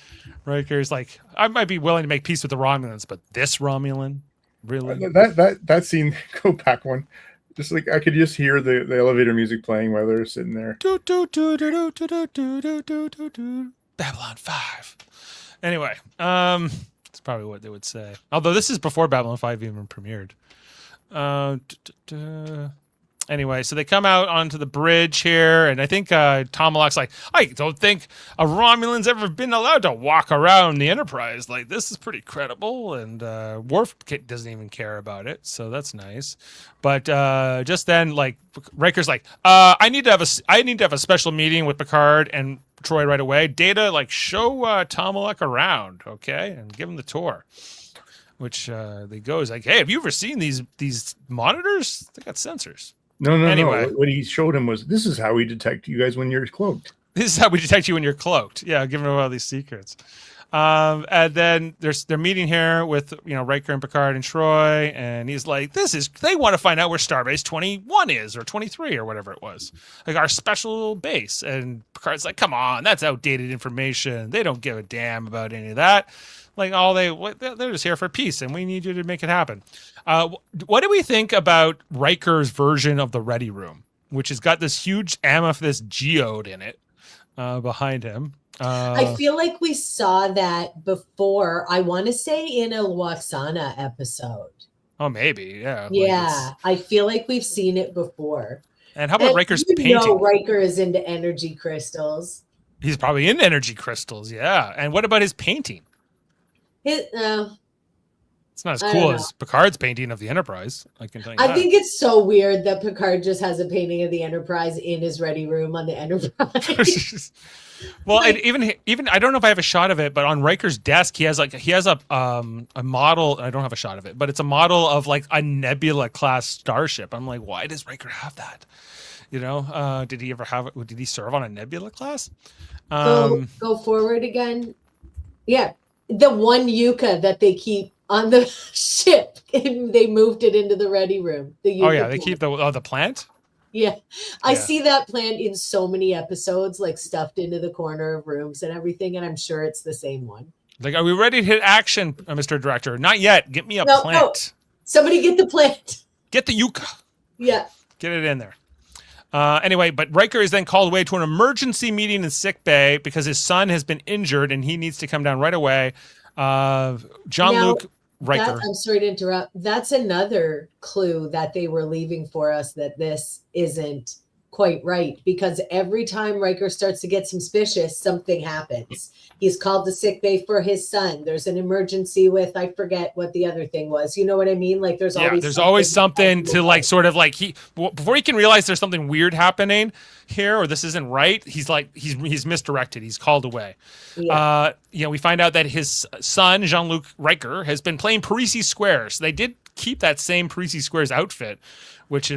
Riker's like, I might be willing to make peace with the Romulans, but this Romulan, really? That scene, go back one. Just like I could just hear the elevator music playing while they're sitting there. Babylon 5. Anyway, that's probably what they would say. Although this is before Babylon 5 even premiered. Anyway, so they come out onto the bridge here, and I think Tomalak's like, I don't think a Romulan's ever been allowed to walk around the Enterprise. Like, this is pretty credible, and Worf doesn't even care about it, so that's nice. But just then, like, Riker's like, I need to have a special meeting with Picard and Troy right away. Data, like, show Tomalak around, okay, and give him the tour. Which they go is like, hey, have you ever seen these monitors? They got sensors. No. Anyway. What he showed him was, this is how we detect you guys when you're cloaked. This is how we detect you when you're cloaked. Yeah, giving away all these secrets. And then they're meeting here with Riker and Picard and Troy, and he's like, they want to find out where Starbase 21 is, or 23 or whatever it was, like our special base. And Picard's like, come on, that's outdated information. They don't give a damn about any of that. Like they're just here for peace, and we need you to make it happen. What do we think about Riker's version of the Ready Room, which has got this huge amethyst geode in it behind him? I feel like we saw that before. I want to say in a Lwaxana episode. Oh, maybe, yeah. Yeah, I feel like we've seen it before. And how about Riker's painting? Riker is into energy crystals. He's probably into energy crystals, yeah. And what about his painting? It's not as cool as Picard's painting of the Enterprise. I can tell you that. I think it's so weird that Picard just has a painting of the Enterprise in his ready room on the Enterprise. Well, and even I don't know if I have a shot of it, but on Riker's desk he has a model. I don't have a shot of it, but it's a model of like a Nebula class starship. I'm like, why does Riker have that? Did he ever have it? Did he serve on a Nebula class? Go forward again. Yeah, the one Yucca that they keep on the ship, and they moved it into the ready room. The Yucca they plant. keep the plant. Yeah, I see that plant in so many episodes, like stuffed into the corner of rooms and everything, and I'm sure it's the same one. Like, are we ready to hit action, Mr. Director? Not yet. Get me a plant. No. Somebody get the plant. Get the yucca. Yeah. Get it in there. Anyway, but Riker is then called away to an emergency meeting in sick bay because his son has been injured and he needs to come down right away. Jean-Luc Riker. I'm sorry to interrupt. That's another clue that they were leaving for us, that this isn't quite right, because every time Riker starts to get suspicious, something happens. He's called to sick bay for his son. There's an emergency with, I forget what the other thing was. You know what I mean? Like there's always something to like sort of like before he can realize there's something weird happening here or this isn't right. He's like he's misdirected. He's called away. Yeah. We find out that his son Jean-Luc Riker has been playing Parisi squares. They did keep that same Parisi squares outfit, which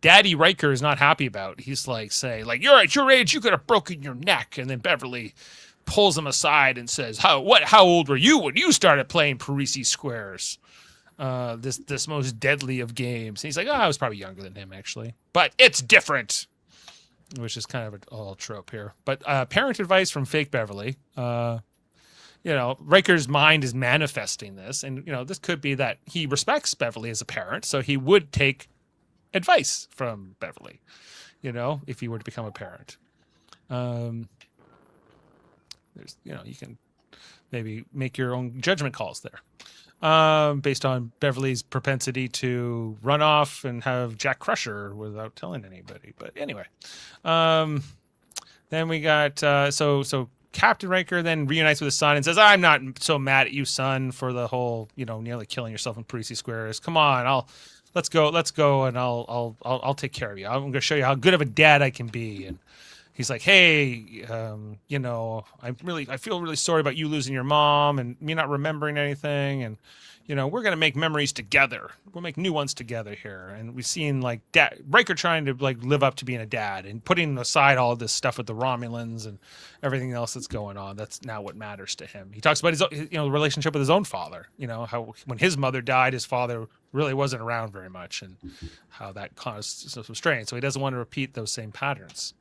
Daddy Riker is not happy about. He's like saying you're at your age you could have broken your neck, and then Beverly pulls him aside and says, how old were you when you started playing Parisi squares? This most deadly of games. And he's like, I was probably younger than him, actually. But it's different, which is kind of a little trope here. But parent advice from fake Beverly. Riker's mind is manifesting this. And, this could be that he respects Beverly as a parent, so he would take advice from Beverly, if he were to become a parent. There's, you can maybe make your own judgment calls there, based on Beverly's propensity to run off and have Jack Crusher without telling anybody. But anyway, then we got so Captain Riker then reunites with his son and says, "I'm not so mad at you, son, for the whole nearly killing yourself in Parisi Squares. Come on, let's go, and I'll take care of you. I'm going to show you how good of a dad I can be." And he's like, "Hey, I feel really sorry about you losing your mom and me not remembering anything. And, we're going to make memories together. We'll make new ones together here." And we've seen Riker trying to live up to being a dad and putting aside all of this stuff with the Romulans and everything else that's going on. That's now what matters to him. He talks about his relationship with his own father, how when his mother died, his father really wasn't around very much, and how that caused some strain. So he doesn't want to repeat those same patterns.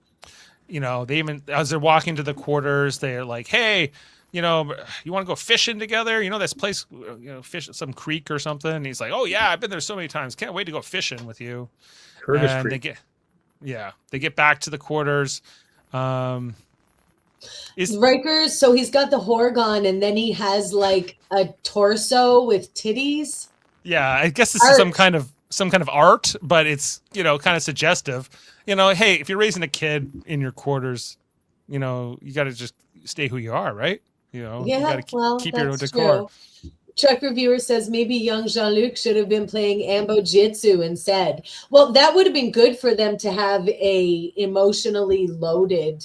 They even, as they're walking to the quarters, they're like, "Hey, you want to go fishing together? This place, fish some creek or something." And he's like, "Oh yeah, I've been there so many times. Can't wait to go fishing with you." Curtis and Creek. They get back to the quarters. Riker's, so he's got the Horgon, and then he has a torso with titties. Yeah, I guess this is some kind of art, but it's kind of suggestive. Hey, if you're raising a kid in your quarters, you got to just stay who you are, right? You got to keep your own decor. True. Trek Reviewer says maybe young Jean-Luc should have been playing Ambo Jitsu instead. Well, that would have been good for them to have a emotionally loaded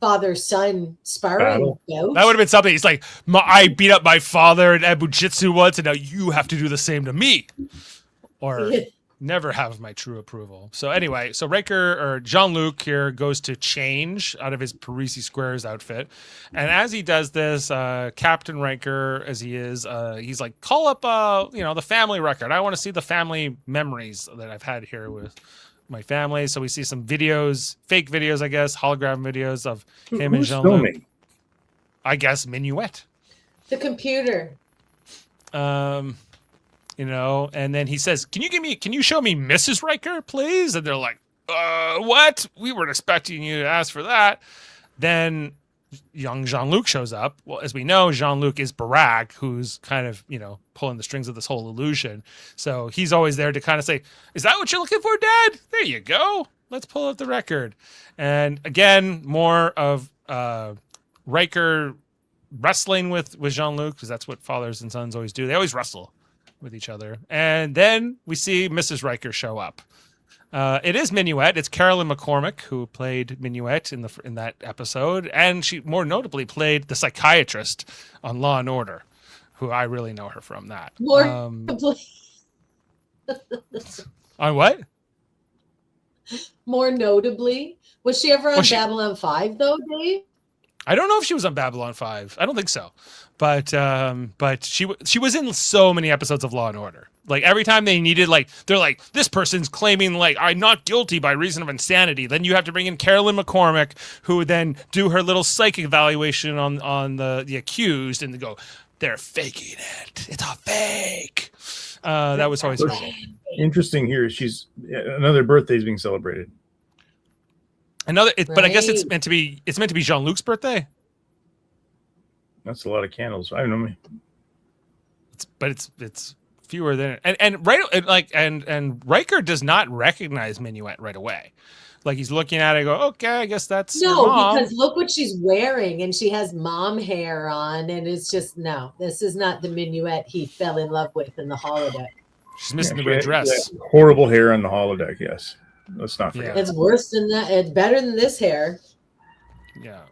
father-son sparring bout. That would have been something. He's like, I beat up my father in Ambo Jitsu once, and now you have to do the same to me. Or never have my true approval. So anyway, Riker or Jean-Luc here goes to change out of his Parisi Squares outfit. And as he does this, Captain Riker, as he is, he's like, call up, the family record. I want to see the family memories that I've had here with my family. So we see some videos, fake videos, I guess, hologram videos of him and Jean-Luc. Filming? I guess Minuet. The computer. And then he says, can you show me Mrs. Riker, please? And they're like, what? We weren't expecting you to ask for that. Then young Jean-Luc shows up. Well, as we know, Jean-Luc is Barack, who's kind of, pulling the strings of this whole illusion. So he's always there to kind of say, is that what you're looking for, Dad? There you go. Let's pull up the record. And again, more of Riker wrestling with Jean-Luc, because that's what fathers and sons always do. They always wrestle with each other. And then we see Mrs. Riker show up. It is Minuet. It's Carolyn McCormick who played Minuet in that episode, and she more notably played the psychiatrist on Law and Order, who I really know her from that. More on what? More notably, was she ever on Babylon 5 though, Dave? I don't know if she was on Babylon 5. I don't think so. But she was in so many episodes of Law and Order. Every time they needed, they're like, this person's claiming, I'm not guilty by reason of insanity. Then you have to bring in Carolyn McCormick, who would then do her little psychic evaluation on the accused, and they go, they're faking it. It's a fake. That was always interesting here. She's another birthday is being celebrated. But I guess it's meant to be Jean-Luc's birthday. That's a lot of candles. I don't know. It's fewer than and Riker does not recognize Minuet right away. Like he's looking at it and go, okay, I guess that's your No, mom. because look what she's wearing, and she has mom hair on, and it's just no. This is not the minuet he fell in love with in the holodeck. She's missing the red dress. Horrible hair on the holodeck. Yes, let's not forget. It's worse than that. It's better than this hair. Yeah.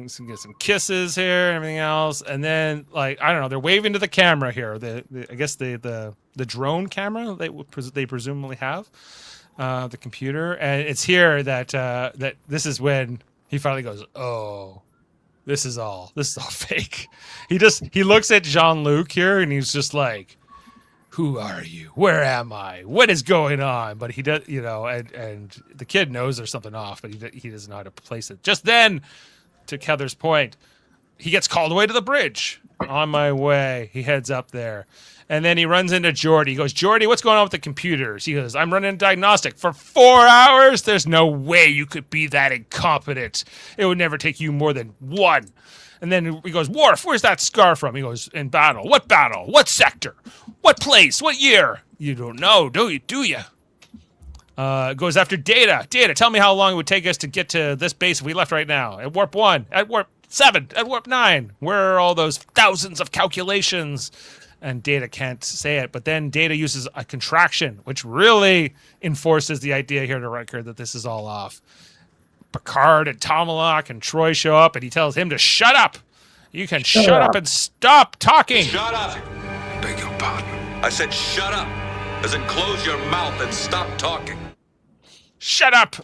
So get some kisses here and everything else, and then like I don't know, they're waving to the camera here. I guess the drone camera they presumably have. The computer, and it's here that that this is when he finally goes, oh, this is all fake. He looks at Jean-Luc here and he's just like, who are you? Where am I? What is going on? But he does, and the kid knows there's something off, but he doesn't know how to place it. Just then, to Heather's point, he gets called away to the bridge. On my way, he heads up there. And then he runs into Geordi. He goes, Geordi, what's going on with the computers? He goes, I'm running a diagnostic for 4 hours. There's no way you could be that incompetent. It would never take you more than one. And then he goes, Worf, where's that scar from? He goes, in battle. What battle? What sector? What place? What year? You don't know, do you? Goes after Data. Data, tell me how long it would take us to get to this base if we left right now. At warp 1, at warp 7, at warp 9. Where are all those thousands of calculations? And Data can't say it, but then Data uses a contraction, which really enforces the idea here to Riker that this is all off. Picard and Tomalak and Troy show up, and he tells him to shut up. You can shut up and stop talking. Shut up. Beg your pardon. I said shut up. As in close your mouth and stop talking. Shut up,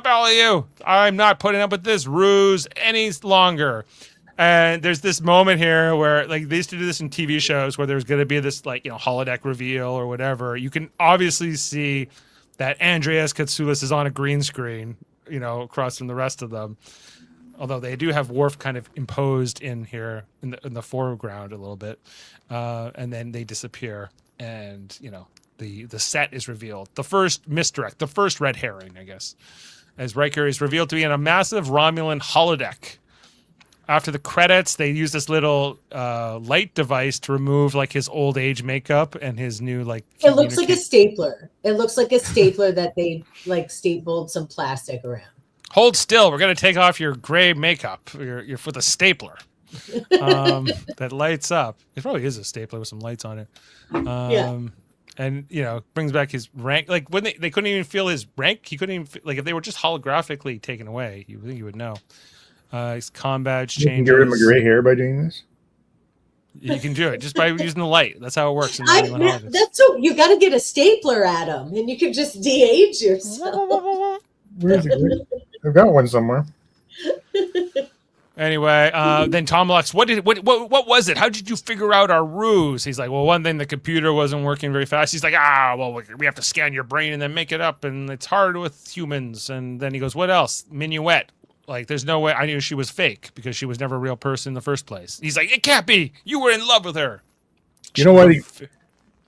all of you. I'm not putting up with this ruse any longer. And there's this moment here where, like, they used to do this in TV shows where there's going to be this, like, holodeck reveal or whatever. You can obviously see that Andreas Katsoulis is on a green screen, across from the rest of them. Although they do have Worf kind of imposed in here in the foreground a little bit. And then they disappear. And, the set is revealed. The first misdirect, the first red herring, I guess, as Riker is revealed to be in a massive Romulan holodeck. After the credits, they use this little light device to remove like his old age makeup and his new like. It looks like a stapler. It looks like a stapler that they like stapled some plastic around. Hold still. We're gonna take off your gray makeup. You're with a stapler that lights up. It probably is a stapler with some lights on it. And brings back his rank. Like when they couldn't even feel his rank. He couldn't even like if they were just holographically taken away. You think you would know. His comm badge changes. You can get rid of my gray hair by doing this? You can do it just by using the light. That's how it works. That's so you got to get a stapler at him, and you can just de-age yourself. Where's it? I've got one somewhere. Anyway, then Tomalak's, what was it? How did you figure out our ruse? He's like, well, one thing, the computer wasn't working very fast. He's like, well, we have to scan your brain and then make it up, and it's hard with humans. And then he goes, what else? Minuet. Like, there's no way. I knew she was fake because she was never a real person in the first place. He's like, it can't be. You were in love with her. You know what?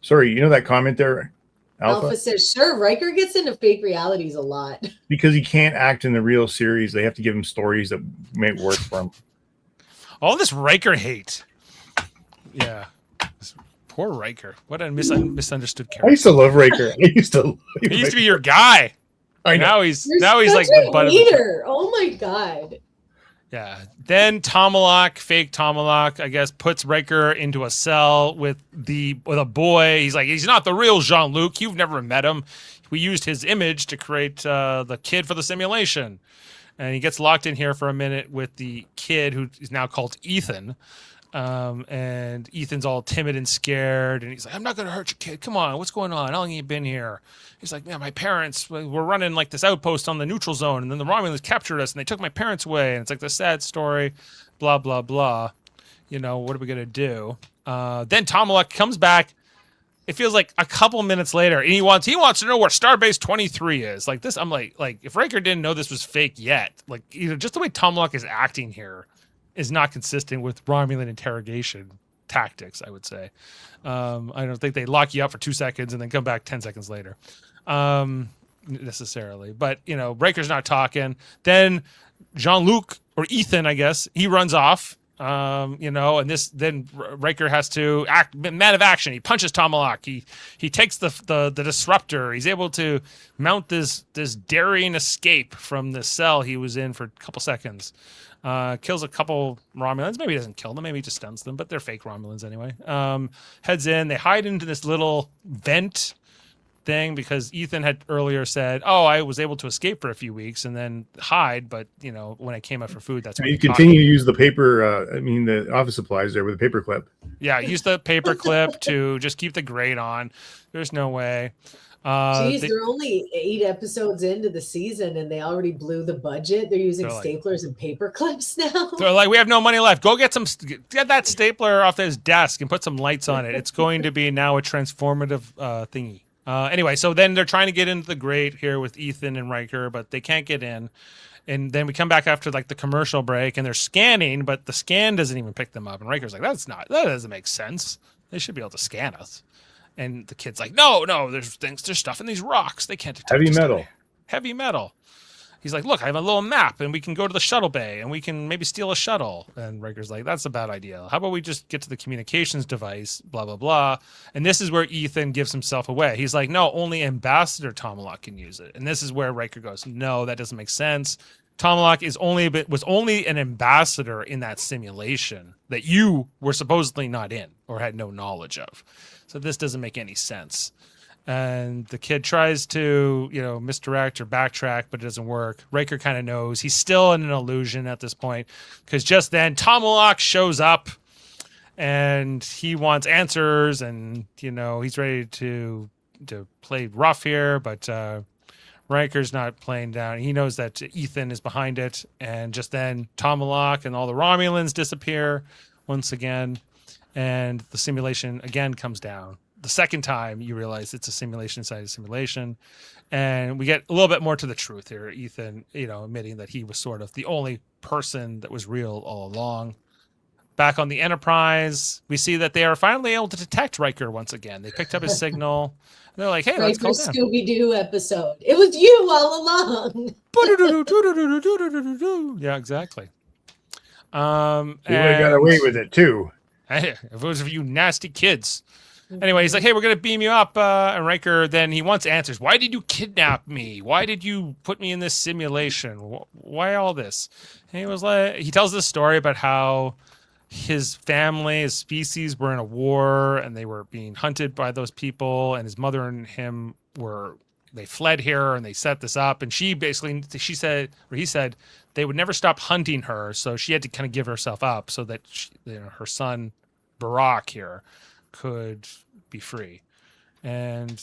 Sorry, you know that comment there, Alpha says, sure, Riker gets into fake realities a lot. Because he can't act in the real series. They have to give him stories that may work for him. All this Riker hate. Yeah. Poor Riker. What a misunderstood character. I used to love Riker. He used to be your guy. I know. Now he's like the butt of leader. Oh my god. Yeah. Then fake Tomalak, I guess, puts Riker into a cell with a boy. He's like, he's not the real Jean-Luc. You've never met him. We used his image to create the kid for the simulation. And he gets locked in here for a minute with the kid who is now called Ethan. And Ethan's all timid and scared. And he's like, I'm not going to hurt you, kid. Come on. What's going on? How long have you been here? He's like, man, my parents were running like this outpost on the neutral zone. And then the Romulans captured us and they took my parents away. And it's like the sad story, blah, blah, blah. What are we going to do? Then Tomalak comes back. It feels like a couple minutes later. And he wants to know where Starbase 23 is. Like this, I'm like if Riker didn't know this was fake yet, like, just the way Tomalak is acting here is not consistent with Romulan interrogation tactics, I would say. I don't think they lock you up for 2 seconds and then come back 10 seconds later, necessarily. But, Riker's not talking. Then Jean-Luc, or Ethan, I guess, he runs off And then Riker has to act man of action. He punches Tomalak. He takes the disruptor. He's able to mount this daring escape from the cell he was in for a couple seconds. Kills a couple Romulans. Maybe he doesn't kill them. Maybe he just stuns them, but they're fake Romulans anyway. Heads in. They hide into this little vent thing because Ethan had earlier said, "Oh, I was able to escape for a few weeks and then hide, but when I came out for food, that's when you continue to use the paper. The office supplies there with a paper clip. Yeah, use the paper clip to just keep the grate on. There's no way. They're only 8 episodes into the season and they already blew the budget. They're using staplers and paper clips now. They're like, we have no money left. Go get that stapler off his desk and put some lights on it. It's going to be now a transformative thingy. Anyway, so then they're trying to get into the grate here with Ethan and Riker, but they can't get in. And then we come back after the commercial break and they're scanning, but the scan doesn't even pick them up. And Riker's like, that doesn't make sense. They should be able to scan us. And the kid's like, no, there's stuff in these rocks. They can't detect heavy metal. He's like, look, I have a little map and we can go to the shuttle bay and we can maybe steal a shuttle. And Riker's like, that's a bad idea. How about we just get to the communications device, blah, blah, blah. And this is where Ethan gives himself away. He's like, no, only Ambassador Tomalak can use it. And this is where Riker goes, no, that doesn't make sense. Tomalak was only an ambassador in that simulation that you were supposedly not in or had no knowledge of. So this doesn't make any sense. And the kid tries to, misdirect or backtrack, but it doesn't work. Riker kind of knows. He's still in an illusion at this point because just then Tomalak shows up and he wants answers and, he's ready to play rough here, but Riker's not playing down. He knows that Ethan is behind it. And just then Tomalak and all the Romulans disappear once again. And the simulation again comes down. The second time you realize it's a simulation inside a simulation. And we get a little bit more to the truth here. Ethan, admitting that he was sort of the only person that was real all along. Back on the Enterprise, we see that they are finally able to detect Riker once again. They picked up his signal. And they're like, hey, let's go down. Scooby-Doo episode. It was you all along. Yeah, exactly. You would have got away with it too. Hey, if it was for you nasty kids. Anyway, he's like, hey, we're going to beam you up. And Riker, then he wants answers. Why did you kidnap me? Why did you put me in this simulation? Why all this? And he tells this story about how his family, his species were in a war and they were being hunted by those people. And his mother and him they fled here and they set this up. And he said they would never stop hunting her. So she had to kind of give herself up so that her son, Barack here, could be free. And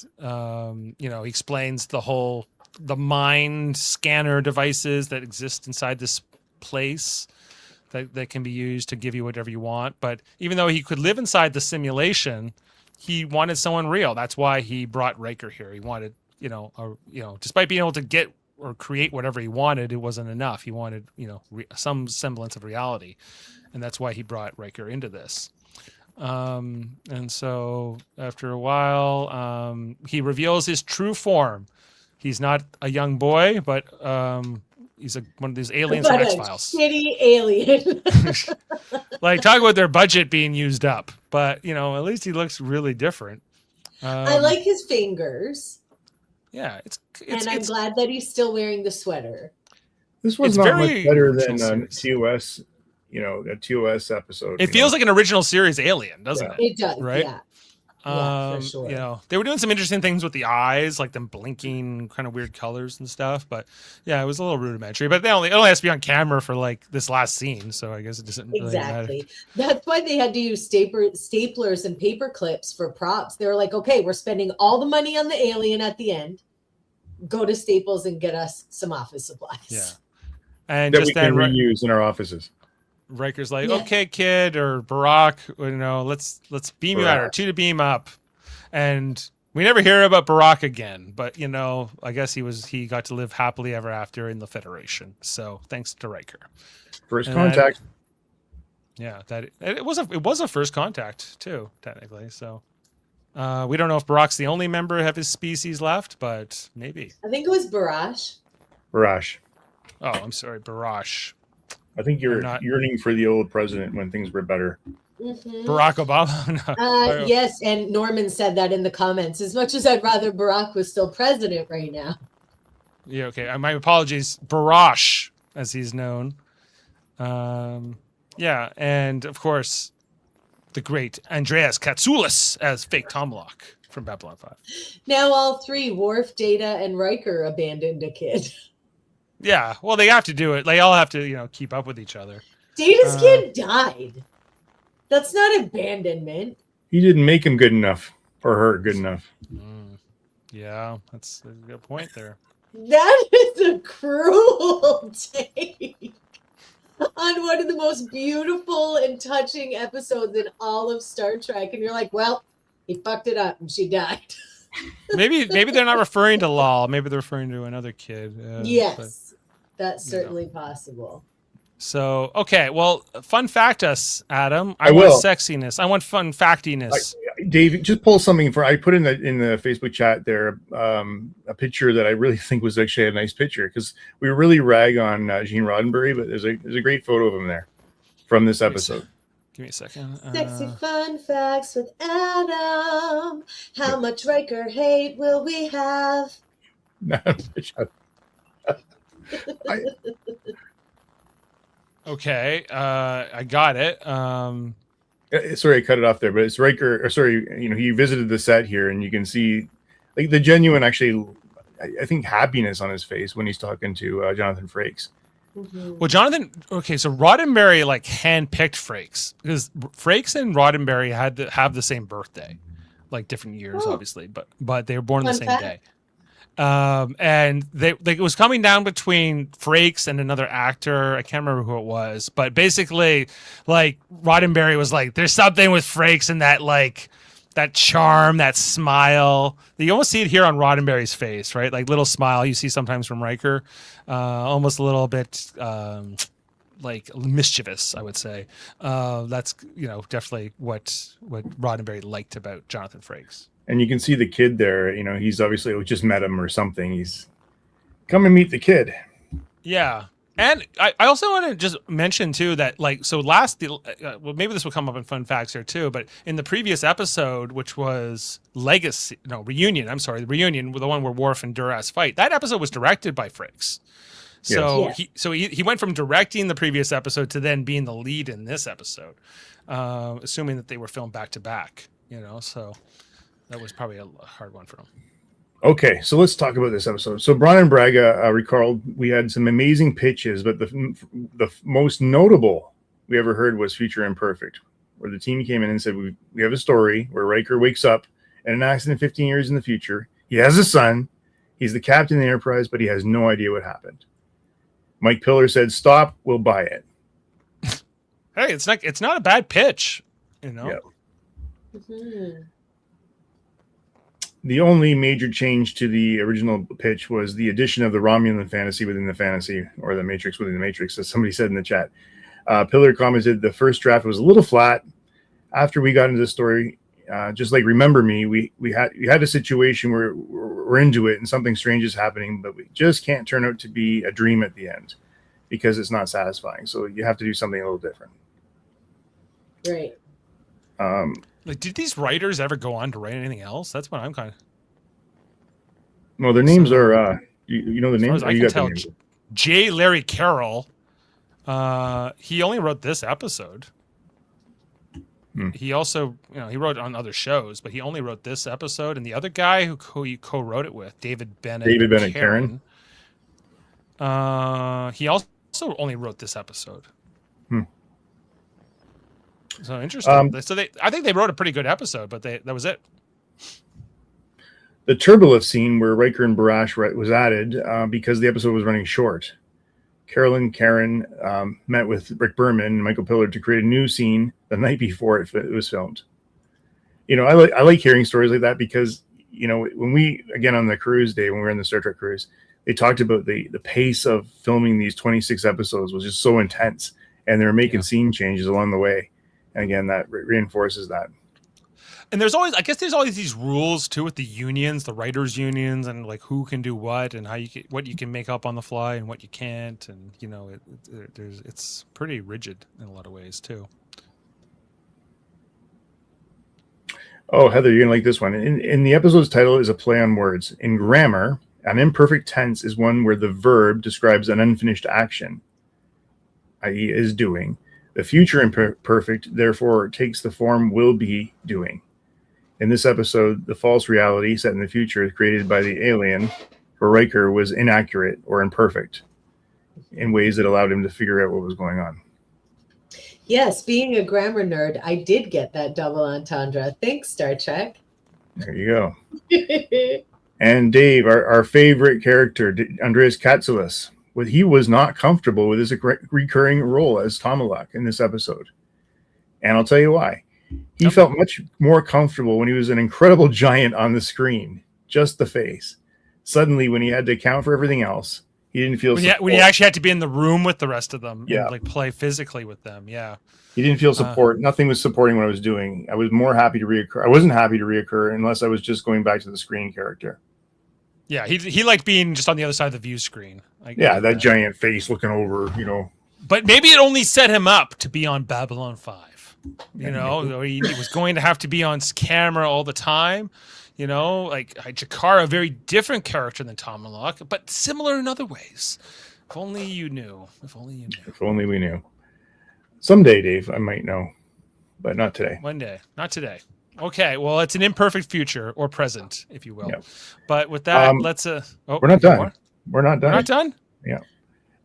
he explains the mind scanner devices that exist inside this place that can be used to give you whatever you want. But even though he could live inside the simulation, he wanted someone real. That's why he brought Riker here. He wanted despite being able to get or create whatever he wanted, it wasn't enough. He wanted some semblance of reality, and that's why he brought Riker into this. And so after a while, he reveals his true form. He's not a young boy, but he's one of these aliens from X-Files. Shitty alien. Talk about their budget being used up, but at least he looks really different. I like his fingers. Yeah, and I'm glad that he's still wearing the sweater. This one's not much better than TOS. A TOS episode. It feels like an original series Alien, doesn't it? It does, right? Yeah. For sure. They were doing some interesting things with the eyes, like them blinking, kind of weird colors and stuff. But yeah, it was a little rudimentary. But it only has to be on camera for this last scene, so I guess it doesn't really matter. That's why they had to use staplers and paper clips for props. They were like, okay, we're spending all the money on the alien at the end. Go to Staples and get us some office supplies. Yeah, and that just we can reuse in our offices. Riker's like, okay, kid, or Barack, let's beam you out, or two to beam up. And we never hear about Barack again, but I guess he got to live happily ever after in the Federation. So thanks to Riker. First contact. It was a first contact too, technically. So we don't know if Barack's the only member of his species left, but maybe. I think it was Barash. Barash. Oh, I'm sorry, Barash. I think you're not- yearning for the old president when things were better. Mhm. Barack Obama. No. Yes, and Norman said that in the comments. As much as I'd rather Barack was still president right now. Yeah, okay. My apologies. Barash, as he's known. Yeah, and of course, the great Andreas Katsoulis as fake Tom Locke from Babylon 5. Now all three, Worf, Data, and Riker, abandoned a kid. Yeah, well, they have to do it. They all have to, keep up with each other. Data's kid died. That's not abandonment. He didn't make him good enough or her good enough. Yeah, that's a good point there. That is a cruel take on one of the most beautiful and touching episodes in all of Star Trek. And you're like, well, he fucked it up and she died. Maybe they're not referring to Lal. Maybe they're referring to another kid. Yes, that's certainly possible. So, okay, well, fun fact us, Adam. I will. want sexiness. I want fun factiness. Dave, just pull something for. I put in the Facebook chat there a picture that I really think was actually a nice picture because we really rag on Gene Roddenberry, but there's a great photo of him there from this episode. Give me a second. Sexy fun facts with Adam. How much Riker hate will we have? Okay, I got it. Sorry, I cut it off there, but it's Riker. Or sorry, he visited the set here, and you can see like the genuine, actually, I think happiness on his face when he's talking to Jonathan Frakes. Mm-hmm. Well, Jonathan. Okay, so Roddenberry handpicked Frakes because Frakes and Roddenberry had to have the same birthday, like different years, obviously, but they were born the same day. And it was coming down between Frakes and another actor. I can't remember who it was, but basically, like Roddenberry was like, "There's something with Frakes and that charm, that smile. You almost see it here on Roddenberry's face, right? Like little smile you see sometimes from Riker, almost a little bit like mischievous, I would say. That's definitely what Roddenberry liked about Jonathan Frakes. And you can see the kid there. He's obviously just met him or something. He's come and meet the kid. Yeah. And I also want to just mention, too, that, maybe this will come up in fun facts here, too, but in the previous episode, which was Reunion, the Reunion, the one where Worf and Duras fight, that episode was directed by Frakes. So he went from directing the previous episode to then being the lead in this episode, assuming that they were filmed back to back, so... That was probably a hard one for him. Okay, so let's talk about this episode. So Bron and Braga recalled we had some amazing pitches, but the most notable we ever heard was Future Imperfect, where the team came in and said, we have a story where Riker wakes up in an accident 15 years in the future. He has a son. He's the captain of the Enterprise, but he has no idea what happened. Mike Pillar said, stop, we'll buy it. Hey, it's not a bad pitch, Yeah. Mm-hmm. The only major change to the original pitch was the addition of the Romulan fantasy within the fantasy, or the Matrix within the Matrix, as somebody said in the chat. Pillar commented the first draft was a little flat. After we got into the story, just like Remember Me, we had a situation where we're into it and something strange is happening, but we just can't turn out to be a dream at the end because it's not satisfying. So you have to do something a little different. Right. Did these writers ever go on to write anything else? That's what I'm kind of. No, their names are. You know the names. I can tell. J. Larry Carroll. He only wrote this episode. He also, he wrote on other shows, but he only wrote this episode. And the other guy who he co-wrote it with, David Bennett Karen. He also only wrote this episode. So interesting. I think they wrote a pretty good episode, but that was it. The Turbolift scene where Riker and Barash was added because the episode was running short. Carolyn Karen met with Rick Berman and Michael Pillar to create a new scene the night before it was filmed. I like hearing stories like that because, when we, again, on the cruise day, when we were on the Star Trek cruise, they talked about the pace of filming these 26 episodes was just so intense, and they were making scene changes along the way. And again, that reinforces that. And there's always, I guess, there's always these rules too with the unions, the writers' unions, and like who can do what and how you can, what you can make up on the fly and what you can't, and it's pretty rigid in a lot of ways too. Oh, Heather, you're gonna like this one. In the episode's title is a play on words. In grammar, an imperfect tense is one where the verb describes an unfinished action, i.e., is doing. The future imperfect, therefore, takes the form will be doing. In this episode, the false reality set in the future created by the alien for Riker was inaccurate or imperfect in ways that allowed him to figure out what was going on. Yes, being a grammar nerd, I did get that double entendre. Thanks, Star Trek. There you go. And Dave, our favorite character, Andreas Katsulas, he was not comfortable with his recurring role as Tomalak in this episode. And I'll tell you why. He felt much more comfortable when he was an incredible giant on the screen, just the face. Suddenly, when he had to account for everything else, he didn't feel when he actually had to be in the room with the rest of them and like play physically with them. Yeah. He didn't feel support. Nothing was supporting what I was doing. I was more happy to reoccur. I wasn't happy to reoccur unless I was just going back to the screen character. Yeah, he liked being just on the other side of the view screen. That giant face looking over, But maybe it only set him up to be on Babylon 5. He was going to have to be on camera all the time. Like Jakar, a very different character than Tomalak, but similar in other ways. If only you knew. If only you knew. If only we knew. Someday, Dave, I might know, but not today. One day, not today. Okay, well, it's an imperfect future or present, if you will. Yep. But with that, let's. We're not done. We're not done. We're not done. Yeah.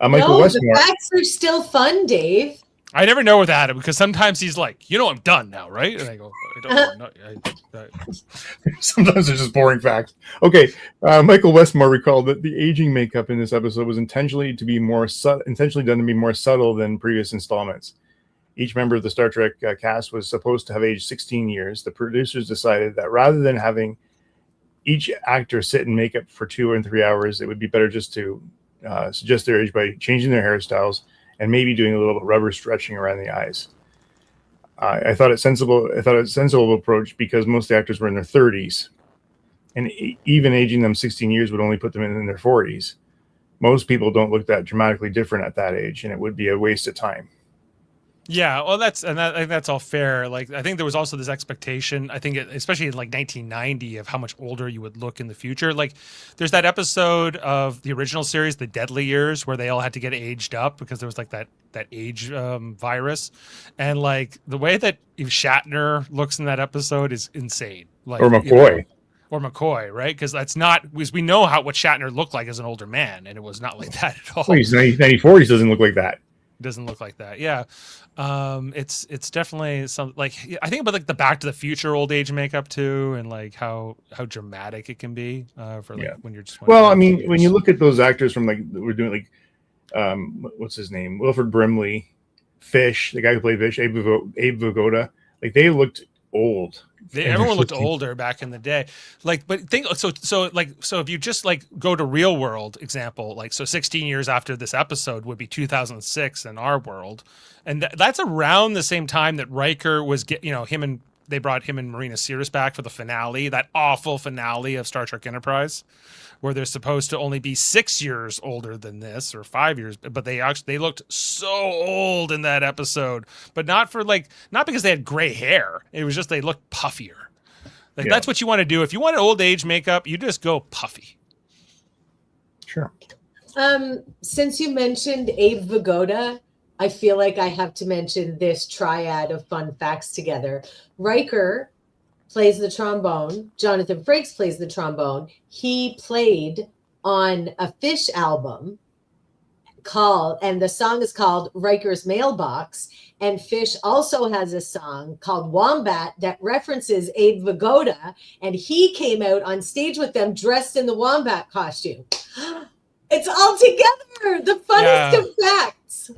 Michael Westmore. The facts are still fun, Dave. I never know with Adam because sometimes he's like, I'm done now, right? And I go, Sometimes they're just boring facts. Okay, Michael Westmore recalled that the aging makeup in this episode was intentionally done to be more subtle than previous installments. Each member of the Star Trek cast was supposed to have aged 16 years. The producers decided that rather than having each actor sit in makeup for 2 or 3 hours, it would be better just to suggest their age by changing their hairstyles and maybe doing a little rubber stretching around the eyes. I thought it sensible. I thought it a sensible approach because most of the actors were in their 30s, and even aging them 16 years would only put them in their 40s. Most people don't look that dramatically different at that age, and it would be a waste of time. Yeah, well, I think that's all fair. Like, I think there was also this expectation. I think, especially in like 1990, of how much older you would look in the future. Like, there's that episode of the original series, The Deadly Years, where they all had to get aged up because there was like that age virus, and like the way that Shatner looks in that episode is insane. Like, or McCoy. Or McCoy, right? Because we know what Shatner looked like as an older man, and it was not like that at all. Well, he's 94. He doesn't look like that. Doesn't look like that. Yeah. It's definitely some, like, I think about like the Back to the Future old age makeup too, and like how dramatic it can be for like when you're just. Well, I mean, when you look at those actors from like we're doing like what's his name, Wilford Brimley, Fish, the guy who played Fish, Abe Vigoda, like they looked old. Everyone looked older back in the day. Like, but think so if you just like go to real world example, like, so 16 years after this episode would be 2006 in our world, and that's around the same time that Riker was they brought him and Marina Sirtis back for the finale, that awful finale of Star Trek Enterprise, where they're supposed to only be 6 years older than this, or 5 years, but they looked so old in that episode, but not because they had gray hair. It was just they looked puffier. Like, that's what you want to do. If you want an old age makeup, you just go puffy. Sure. Since you mentioned Abe Vigoda, I feel like I have to mention this triad of fun facts together. Riker plays the trombone. Jonathan Frakes plays the trombone. He played on a Fish album and the song is called Riker's Mailbox. And Fish also has a song called Wombat that references Abe Vigoda. And he came out on stage with them dressed in the Wombat costume. It's all together. The funnest of facts.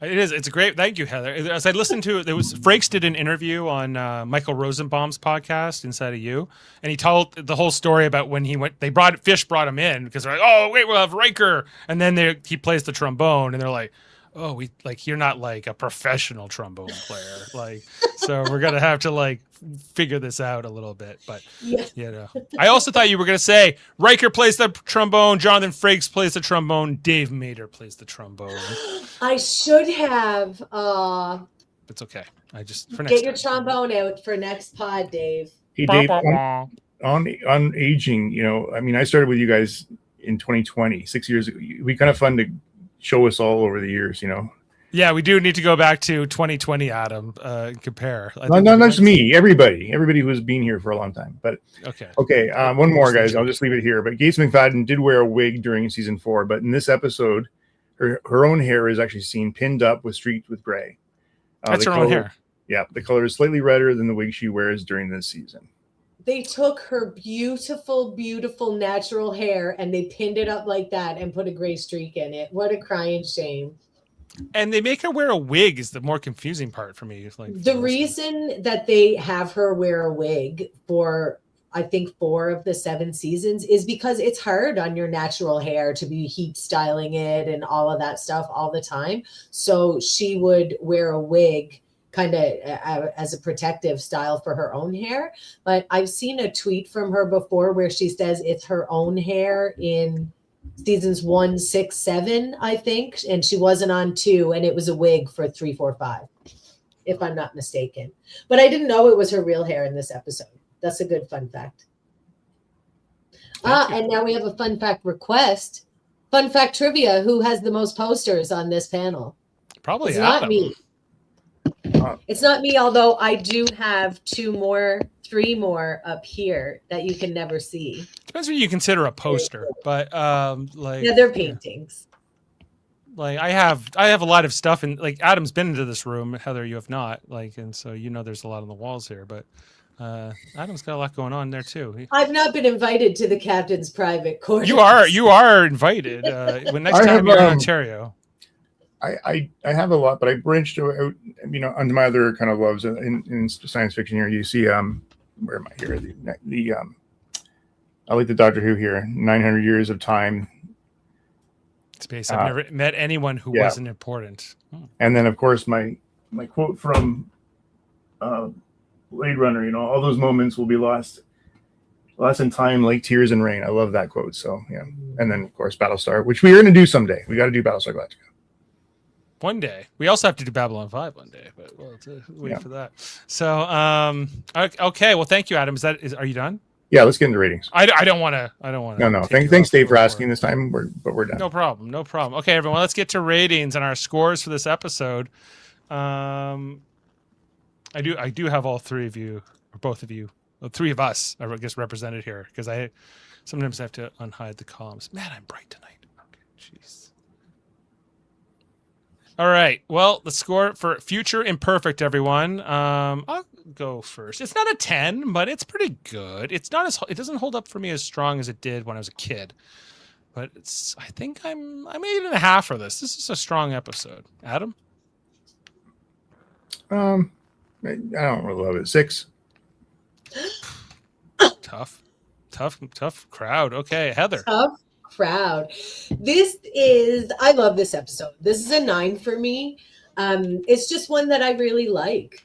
It is. It's great. Thank you, Heather. As I listened to it, Frakes did an interview on Michael Rosenbaum's podcast, Inside of You, and he told the whole story about when he went. Fish brought him in because they're like, "Oh, wait, we'll have Riker," and then he plays the trombone, and they're like, oh, you're not like a professional trombone player. Like, so we're going to have to like figure this out a little bit. But, Yeah. you know, I also thought you were going to say Riker plays the trombone, Jonathan Frakes plays the trombone, Dave Mater plays the trombone. I should have. It's okay. I just, Get your trombone out for next pod, Dave. Hey, Dave, on aging, you know, I mean, I started with you guys in 2020, 6 years ago. It'd be kind of fun to show us all over the years, you know. Yeah, we do need to go back to 2020, Adam, and compare. Not just me, everybody who's been here for a long time. But okay, one more, guys. I'll just leave it here. But Gates McFadden did wear a wig during season 4, but in this episode, her own hair is actually seen pinned up with streaked with gray. That's her own hair. Yeah, the color is slightly redder than the wig she wears during this season. They took her beautiful, beautiful natural hair and they pinned it up like that and put a gray streak in it. What a crying shame. And they make her wear a wig is the more confusing part for me. Like the reason that they have her wear a wig for, I think, 4 of the 7 seasons is because it's hard on your natural hair to be heat styling it and all of that stuff all the time. So she would wear a wig kind of as a protective style for her own hair. But I've seen a tweet from her before where she says it's her own hair in seasons 1, 6, 7, I think. And she wasn't on 2, and it was a wig for 3, 4, 5, if I'm not mistaken. But I didn't know it was her real hair in this episode. That's a good fun fact. And now we have a fun fact request. Fun fact trivia. Who has the most posters on this panel? Probably it's Adam. Not me. It's not me, although I do have 3 more up here that you can never see. Depends what you consider a poster, but yeah, they're paintings. Like I have a lot of stuff, and like Adam's been into this room, Heather, you have not, like, and so you know there's a lot on the walls here, but Adam's got a lot going on there too. I've not been invited to the captain's private quarters. You are invited when next time you're in Ontario. I have a lot, but I branched out, you know, onto my other kind of loves in science fiction. Here you see, where am I here? The I like the Doctor Who here. 900 Years of Time. Space. I've never met anyone who wasn't important. And then, of course, my quote from Blade Runner. You know, all those moments will be lost in time like tears and rain. I love that quote. So yeah, and then of course Battlestar, which we are going to do someday. We got to do Battlestar Galactica. One day. We also have to do Babylon 5 one day, but we'll have to wait for that. So, okay. Well, thank you, Adam. Are you done? Yeah, let's get into ratings. I don't want to. No. Thanks, Dave, for asking this time. We're done. No problem. Okay, everyone, let's get to ratings and our scores for this episode. I do have all 3 of you, or both of you, 3 of us, I guess, represented here, because I sometimes have to unhide the columns. Man, I'm bright tonight. Okay, jeez. All right. Well, the score for Future Imperfect, everyone. I'll go first. It's not a 10, but it's pretty good. It doesn't hold up for me as strong as it did when I was a kid. But I think I'm 8.5 for this. This is a strong episode. Adam? I don't really love it. 6. Tough crowd. Okay, Heather. Tough crowd. I love this episode. This is a 9 for me. It's just one that I really like.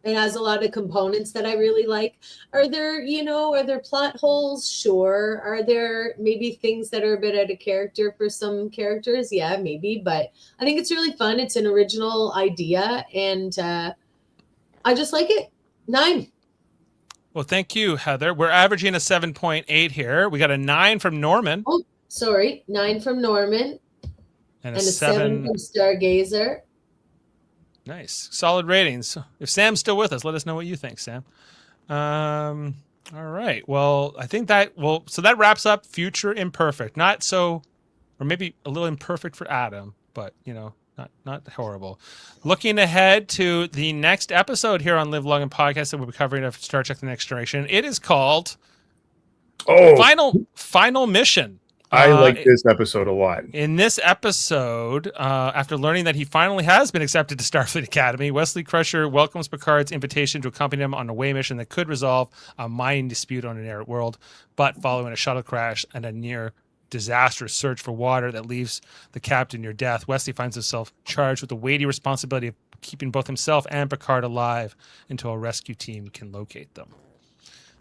It has a lot of components that I really like. Are there plot holes? Sure. Are there maybe things that are a bit out of character for some characters? Yeah, maybe. But I think it's really fun. It's an original idea, and I just like it. 9. Well, thank you, Heather. We're averaging a 7.8 here. We got a 9 from Norman. Oh, sorry. 9 from Norman. And a 7 from Stargazer. Nice. Solid ratings. If Sam's still with us, let us know what you think, Sam. All right. Well, I think so that wraps up Future Imperfect. Not so, or maybe a little imperfect for Adam, but, not horrible. Looking ahead to the next episode here on Live Long and Podcast that we'll be covering of Star Trek The Next Generation. It is called Final Mission. I like this episode a lot. In this episode, after learning that he finally has been accepted to Starfleet Academy, Wesley Crusher welcomes Picard's invitation to accompany him on a away mission that could resolve a mining dispute on an arid world, but following a shuttle crash and a near disastrous search for water that leaves the captain near death, Wesley finds himself charged with the weighty responsibility of keeping both himself and Picard alive until a rescue team can locate them.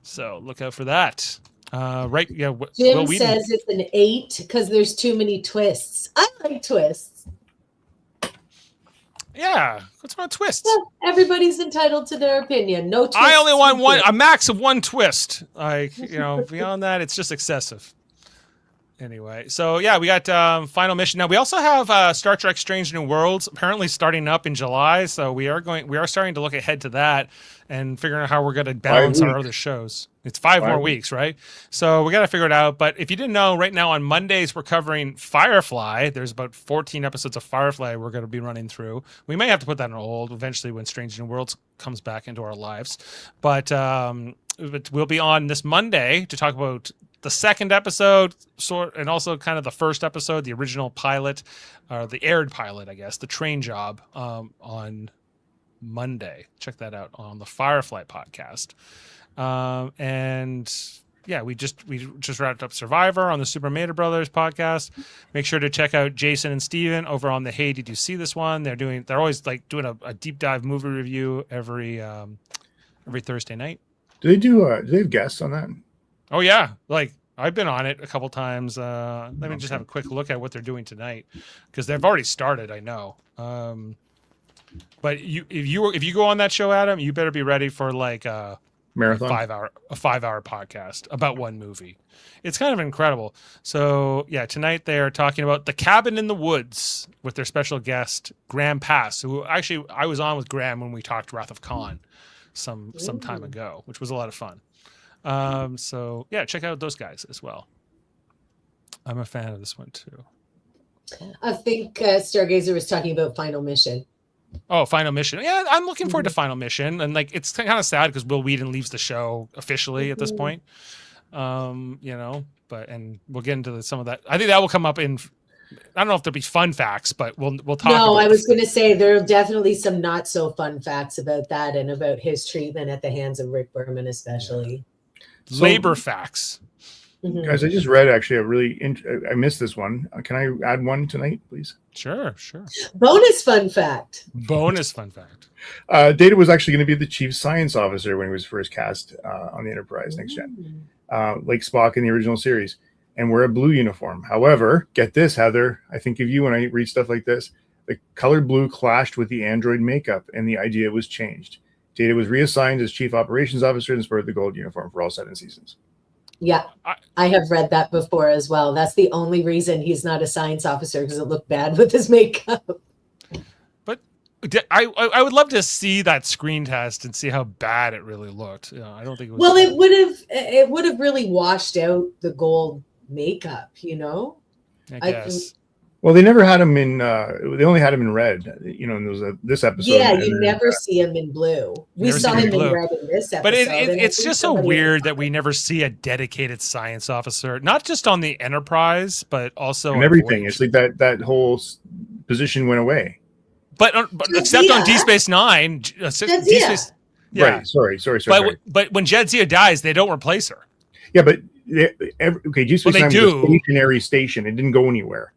So look out for that. Right? Yeah. Jim says it's an 8 because there's too many twists. I like twists. Yeah. What's wrong with twists? Well, everybody's entitled to their opinion. No twists. I only want a max of 1 twist. Like, beyond that, it's just excessive. Anyway, so yeah, we got Final Mission. Now we also have Star Trek: Strange New Worlds apparently starting up in July. So we are starting to look ahead to that and figuring out how we're going to balance our other shows. It's 5 more weeks, right? So we got to figure it out. But if you didn't know, right now on Mondays we're covering Firefly. There's about 14 episodes of Firefly we're going to be running through. We may have to put that on hold eventually when Strange New Worlds comes back into our lives. But we'll be on this Monday to talk about the second episode, and also kind of the first episode, the original pilot, or the aired pilot, I guess, the train job on Monday. Check that out on the Firefly podcast. And yeah, we just wrapped up Survivor on the Super Mater Brothers podcast. Make sure to check out Jason and Steven over on the Hey Did You See This one. They're always like doing a deep dive movie review every Thursday night. Do they have guests on that? Oh yeah, like I've been on it a couple times. Let me just have a quick look at what they're doing tonight, because they've already started. I know. But if you go on that show, Adam, you better be ready for like a marathon, a 5-hour podcast about one movie. It's kind of incredible. So yeah, tonight they are talking about The Cabin in the Woods with their special guest Graham Pass, who actually I was on with Graham when we talked Wrath of Khan some time ago, which was a lot of fun. So yeah, check out those guys as well. I'm a fan of this one too. I think Stargazer was talking about Final Mission. Oh, Final Mission. Yeah, I'm looking forward to Final Mission, and like it's kind of sad because Will Wheaton leaves the show officially at this point. But we'll get into some of that. I think that will come up in. I don't know if there'll be fun facts, but we'll talk. No, I was going to say there are definitely some not so fun facts about that and about his treatment at the hands of Rick Berman, especially. Labor facts. Guys, I just read actually I missed this one. Can I add one tonight, please? Sure. Bonus fun fact. Data was actually going to be the chief science officer when he was first cast on the Enterprise Next Gen, like Spock in the original series, and wear a blue uniform. However, get this, Heather, I think of you when I read stuff like this, the color blue clashed with the android makeup, and the idea was changed. Data was reassigned as chief operations officer and sported the gold uniform for all 7 seasons. Yeah, I have read that before as well. That's the only reason he's not a science officer, because it looked bad with his makeup. But I would love to see that screen test and see how bad it really looked. I don't think it was. Well, it would have really washed out the gold makeup, I guess. Well, they never had him in. They only had him in red. In this episode. Yeah, you never see him in blue. We saw him in red in this episode. But it's just so weird that we never see a dedicated science officer, not just on the Enterprise, but also on everything. It's like that whole position went away. But except on Deep Space Nine, Jadzia. Yeah. Right. Sorry. But when Jadzia dies, they don't replace her. Yeah, but Deep Space Nine was a stationary station. It didn't go anywhere.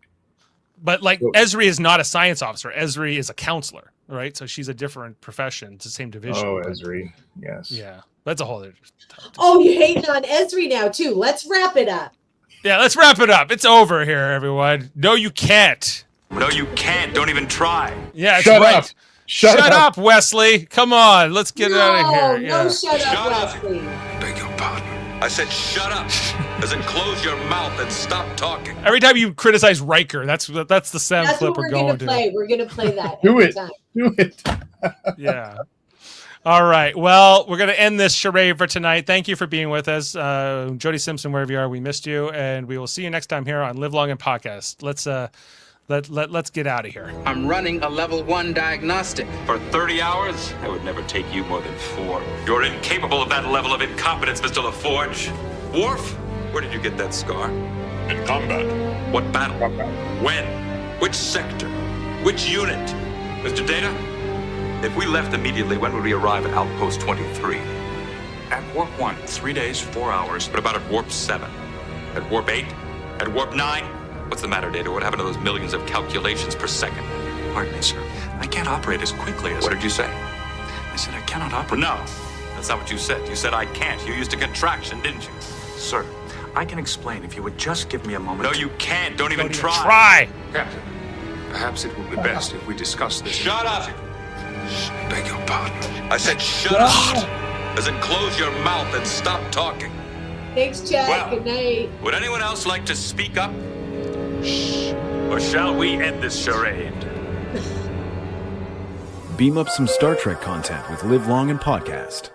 But Ezri is not a science officer. Ezri is a counselor, right? So she's a different profession. It's the same division. Oh, Ezri. Yes. Yeah. That's a whole other topic. Oh, you're hating on Ezri now, too. Let's wrap it up. Yeah, let's wrap it up. It's over here, everyone. No, you can't. No, you can't. Don't even try. Yeah, Shut up. Shut up, Wesley. Come on. Let's get out of here. No, shut up, Wesley. Beg your pardon. I said shut up. As in close your mouth and stop talking. Every time you criticize Riker, that's the sound clip we're going to play. We're going to play that. Do it. Time. Do it. Yeah. All right. Well, we're going to end this charade for tonight. Thank you for being with us. Jody Simpson, wherever you are, we missed you. And we will see you next time here on Live Long and Podcast. Let's get out of here. I'm running a level 1 diagnostic. For 30 hours? That would never take you more than 4. You're incapable of that level of incompetence, Mr. LaForge. Worf, where did you get that scar? In combat. What battle? When? Which sector? Which unit? Mr. Data, if we left immediately, when would we arrive at Outpost 23? At Warp 1, 3 days, 4 hours. What about at Warp 7? At Warp 8? At warp 9? What's the matter, Data? What happened to those millions of calculations per second? Pardon me, sir. I can't operate as quickly as... What did you say? I said I cannot operate... No, that's not what you said. You said I can't. You used a contraction, didn't you? Sir, I can explain if you would just give me a moment. No, you can't. Don't even try. Try. Captain, perhaps it will be best if we discuss this. Shut up! Beg your pardon. I said shut up! As in close your mouth and stop talking. Thanks, Jack. Well, Good night. Would anyone else like to speak up? Or shall we end this charade? Beam up some Star Trek content with Live Long and Podcast.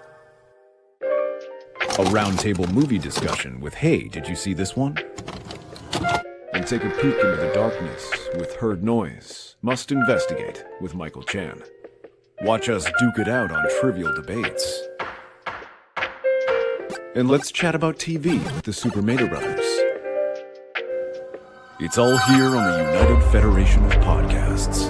A roundtable movie discussion with Hey, did you see this one? And take a peek into the darkness with Heard Noise, Must Investigate with Michael Chan. Watch us duke it out on trivial debates. And let's chat about TV with the Super Mater Brothers. It's all here on the United Federation of Podcasts.